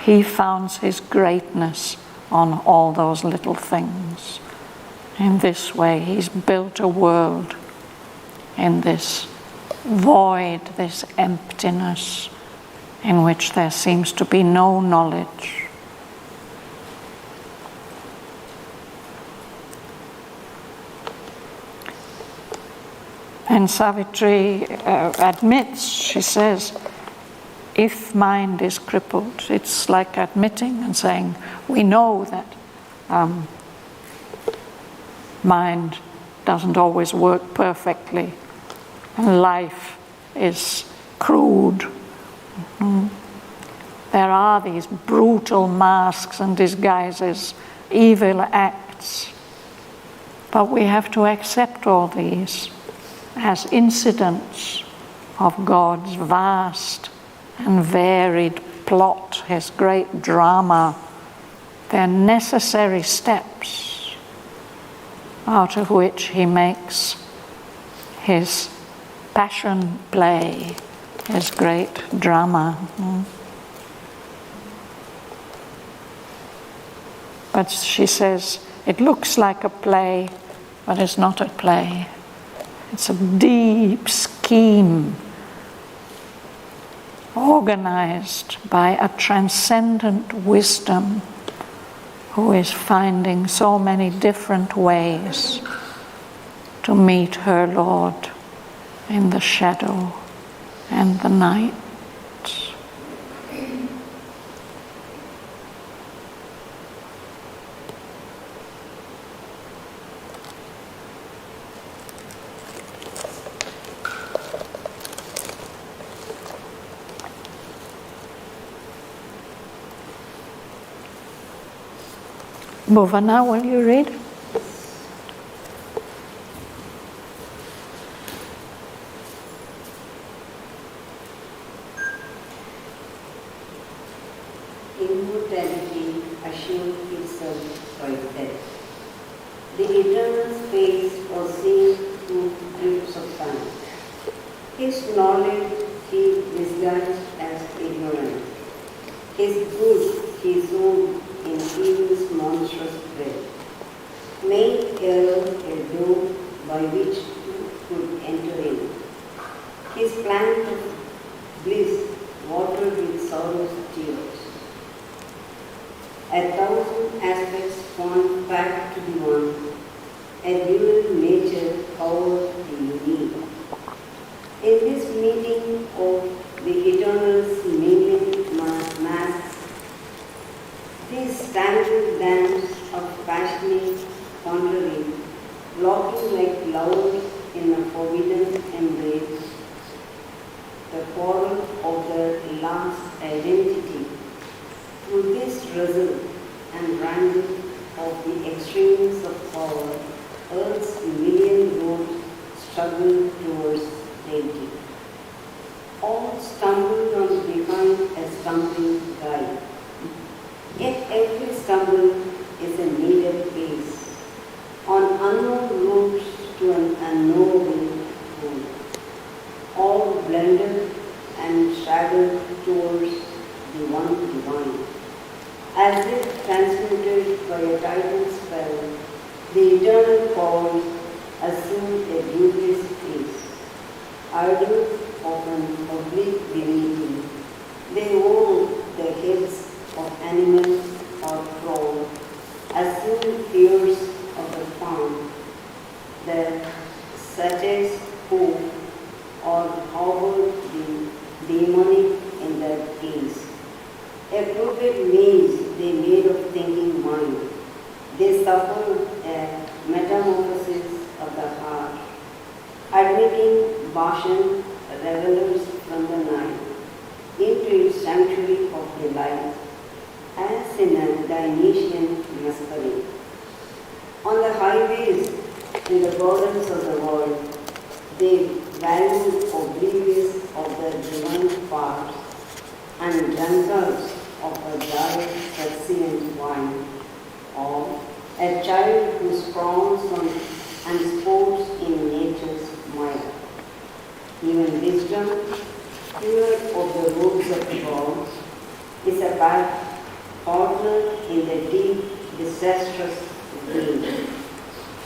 He founds his greatness on all those little things. In this way, he's built a world in this void, this emptiness, in which there seems to be no knowledge. And Savitri admits, she says, if mind is crippled, it's like admitting and saying, we know that mind doesn't always work perfectly, and life is crude. There are these brutal masks and disguises, evil acts, but we have to accept all these as incidents of God's vast and varied plot, his great drama. They're necessary steps out of which he makes his passion play, his great drama. But she says, it looks like a play, but it's not a play. It's a deep scheme organized by a transcendent wisdom who is finding so many different ways to meet her Lord in the shadow and the night. Bhavana, will you read? Immortality assured itself by death. The eternal space was seen through drifts of time. His knowledge he disguised as ignorance. His good he sown in evil's monstrous bread. Made error a door by which you could enter in. His plant of bliss watered with sorrow's tears. 1,000 aspects point back to the one, a dual nature powered the unique. In this meeting of the eternal's million masks, this tangled dance of passionate pondering, locking like lovers in a forbidden embrace, the quarrel of their last identity. Through this wrestle and wrangle of the extremes of power, Earth's million roads struggle towards deity. All stumbled on behind a stumbling guide. Yet every stumble is a needed pace on unknown roads to an unknowable goal. All blended and shadowed towards the one divine. As if transmuted by a tidal spell, the eternal powers assume a dubious face. Idle of an oblique divinity, they own the heads of animals or crow, assume fears of the fawn, the satires hope, or hovered the demonic in their gaze. A crooked maze they made of thinking mind. They suffered a metamorphosis of the heart, admitting Bhavan revelers from the night into its sanctuary of delight, as in a Dionysian masquerade. On the highways, in the gardens of the world, they value oblivious of the divine parts and drunkards of a dry, transient wine, or a child who sprawls on and sports in nature's mire. Even wisdom, pure of the roots of the gods, is a partner in the deep, disastrous dream.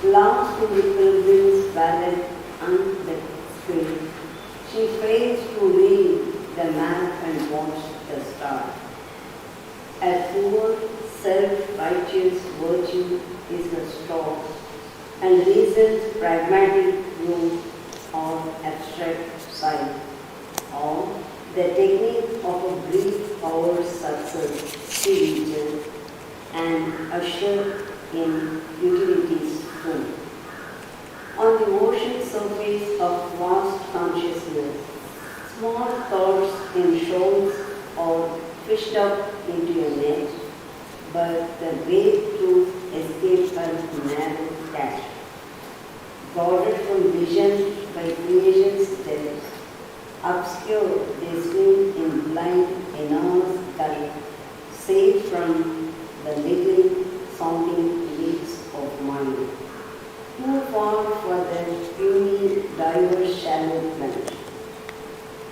Lost to the pilgrim's ballad and the spirit, she fails to read the map and watch the stars. A poor, self-righteous virtue is the store, and reason's pragmatic view or abstract sight, or the technique of a brief hour's success she reaches, and ushered in utilities too. On the ocean surface of vast consciousness, small thoughts in shoals are fished up into a net, but the way to escape her narrow catch. Guarded from vision by creation's depths, obscure they swim in blind, enormous current, safe from the little sounding leaps of mind. Too far for the puny, diverse, shallow plunge.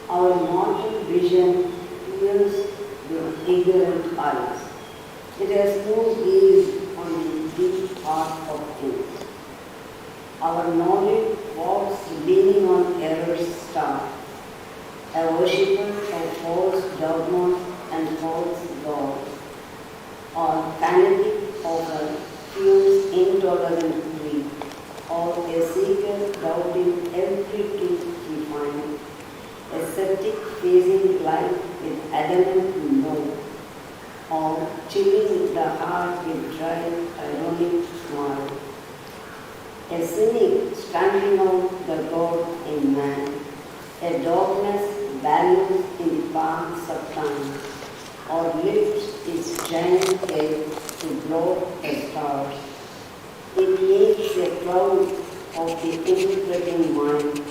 Our mortal vision pierces the ignorant eyes. It has no gaze on the deep heart of things. Our knowledge walks leaning on error's star, a worshipper of false dogma and false gods, or fanatic of a fierce, intolerant greed, or a seeker doubting every truth he finds, a sceptic facing life with adamant no, or chilling the heart with dry, ironic smile. A cynic stamping out the God in man, a dogmas values in paths of time, or lifts its giant head to blow the stars. It makes a cloud of the interpreting mind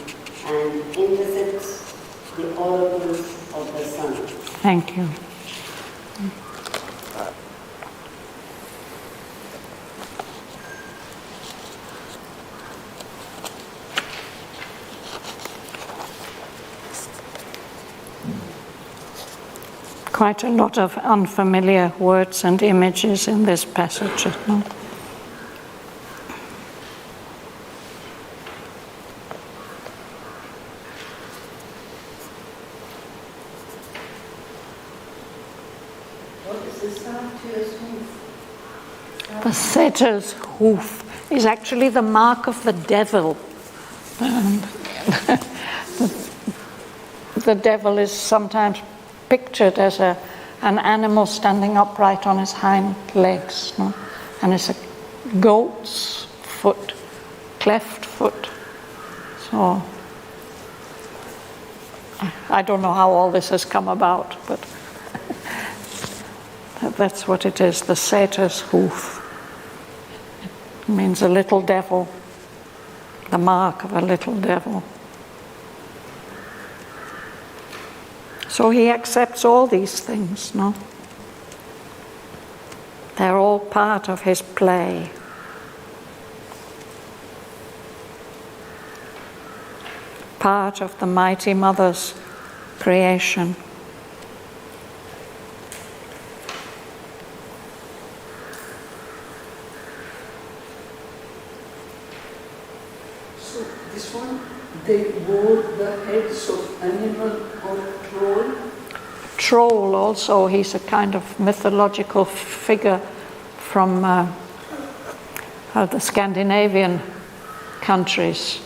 and intercepts the oracles of the sun. Thank you. Quite a lot of unfamiliar words and images in this passage. No? What is the satyr's hoof? The satyr's hoof is actually the mark of the devil. The devil is sometimes pictured as an animal standing upright on his hind legs, no? And it's a goat's foot, cleft foot. So I don't know how all this has come about, but that's what it is, the satyr's hoof. It means a little devil, the mark of a little devil. So he accepts all these things, no? They're all part of his play. Part of the Mighty Mother's creation. So this one, they wore the heads of animal or troll? Troll also, he's a kind of mythological figure from the Scandinavian countries.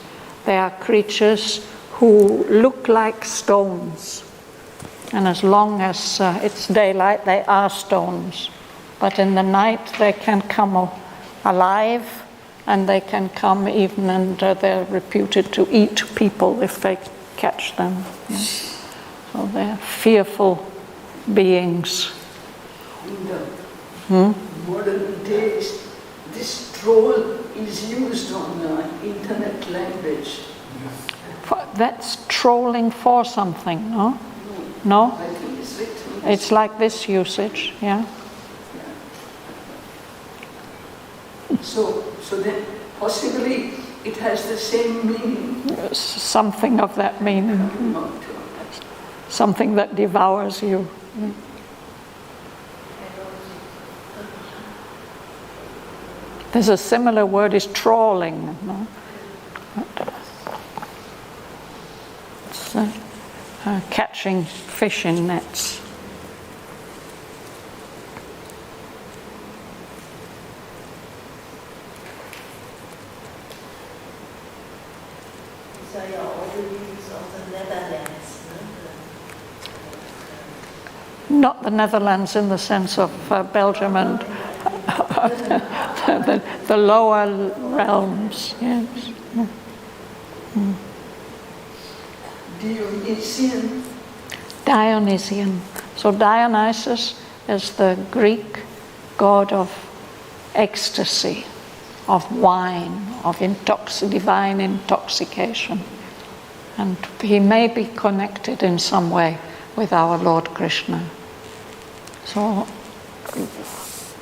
They are creatures who look like stones, and as long as it's daylight they are stones, but in the night they can come alive, and they can come even, and they're reputed to eat people if they catch them. Yeah. So they're fearful beings. In the modern days, this troll is used on internet language. That's trolling for something, no? No? I think it's written. It's like this usage, yeah? So then possibly it has the same meaning. Something of that meaning. Something that devours you. There's a similar word is trawling. No? It's catching fish in nets. These are your Auroville of the Netherlands. Not the Netherlands in the sense of Belgium and the lower realms, yes. Dionysian. So Dionysus is the Greek god of ecstasy, of wine, of divine intoxication. And he may be connected in some way with our Lord Krishna. So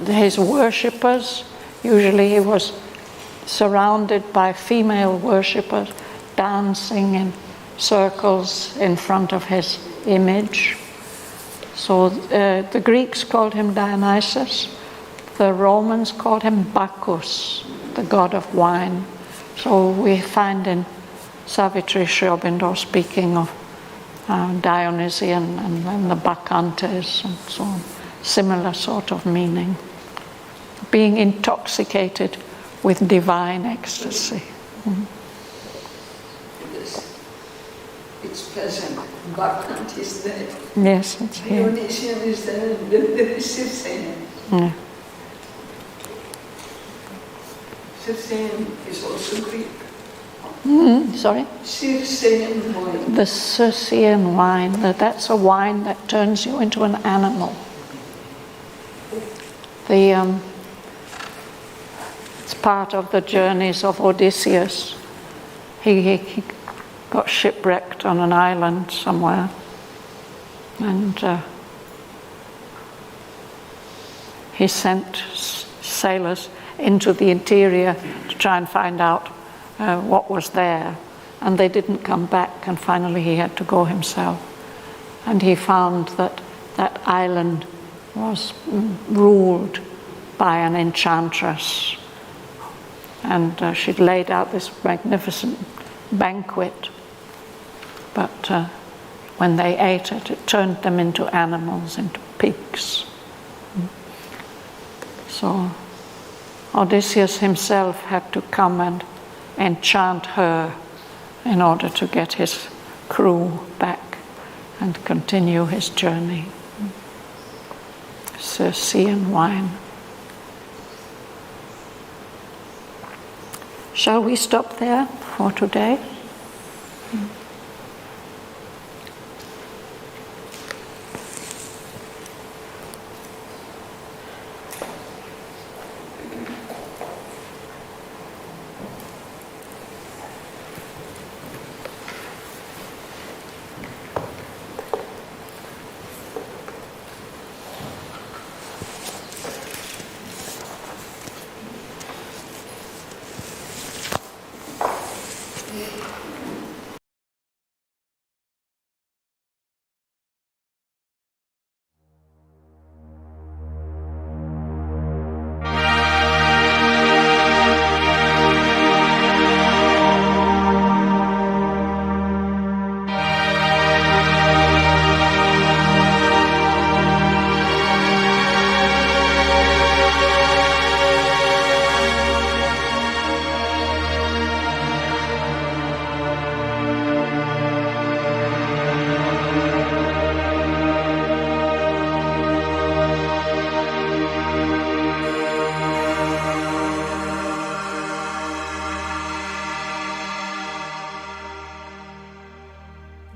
his worshippers, usually he was surrounded by female worshippers, dancing in circles in front of his image. So the Greeks called him Dionysus, the Romans called him Bacchus, the god of wine. So we find in Savitri Sri Aurobindo speaking of Dionysian and then the Bacchantes and so on. Similar sort of meaning. Being intoxicated with divine ecstasy. It's present. Bacchant is there. Yes, it's here. Dionysian is there. There is Circean. Yeah. Circean is also Greek. Sorry? Circean wine. The Circean wine, that's a wine that turns you into an animal. It's part of the journeys of Odysseus. He got shipwrecked on an island somewhere, and he sent sailors into the interior to try and find out what was there, and they didn't come back, and finally he had to go himself. And he found that that island was ruled by an enchantress, and she'd laid out this magnificent banquet, but when they ate it, it turned them into animals, into pigs. So Odysseus himself had to come and enchant her in order to get his crew back and continue his journey. Circean wine. Shall we stop there for today?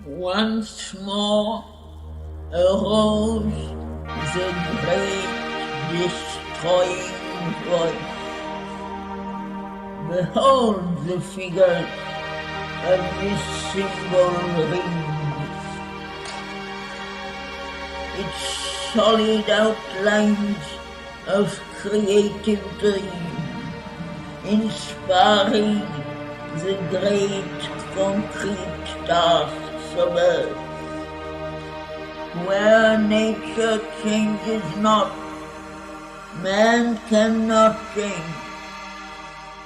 Once more arose the great destroying voice. Behold the figure of this single ring. Its solid outlines of creative dream inspiring the great concrete tasks of earth. Where nature changes not, man cannot change.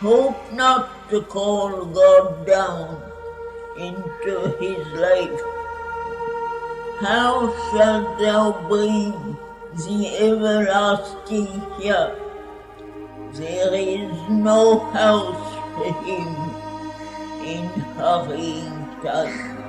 Hope not to call God down into his life. How shalt thou breathe the everlasting here? There is no house for him in hurrying time.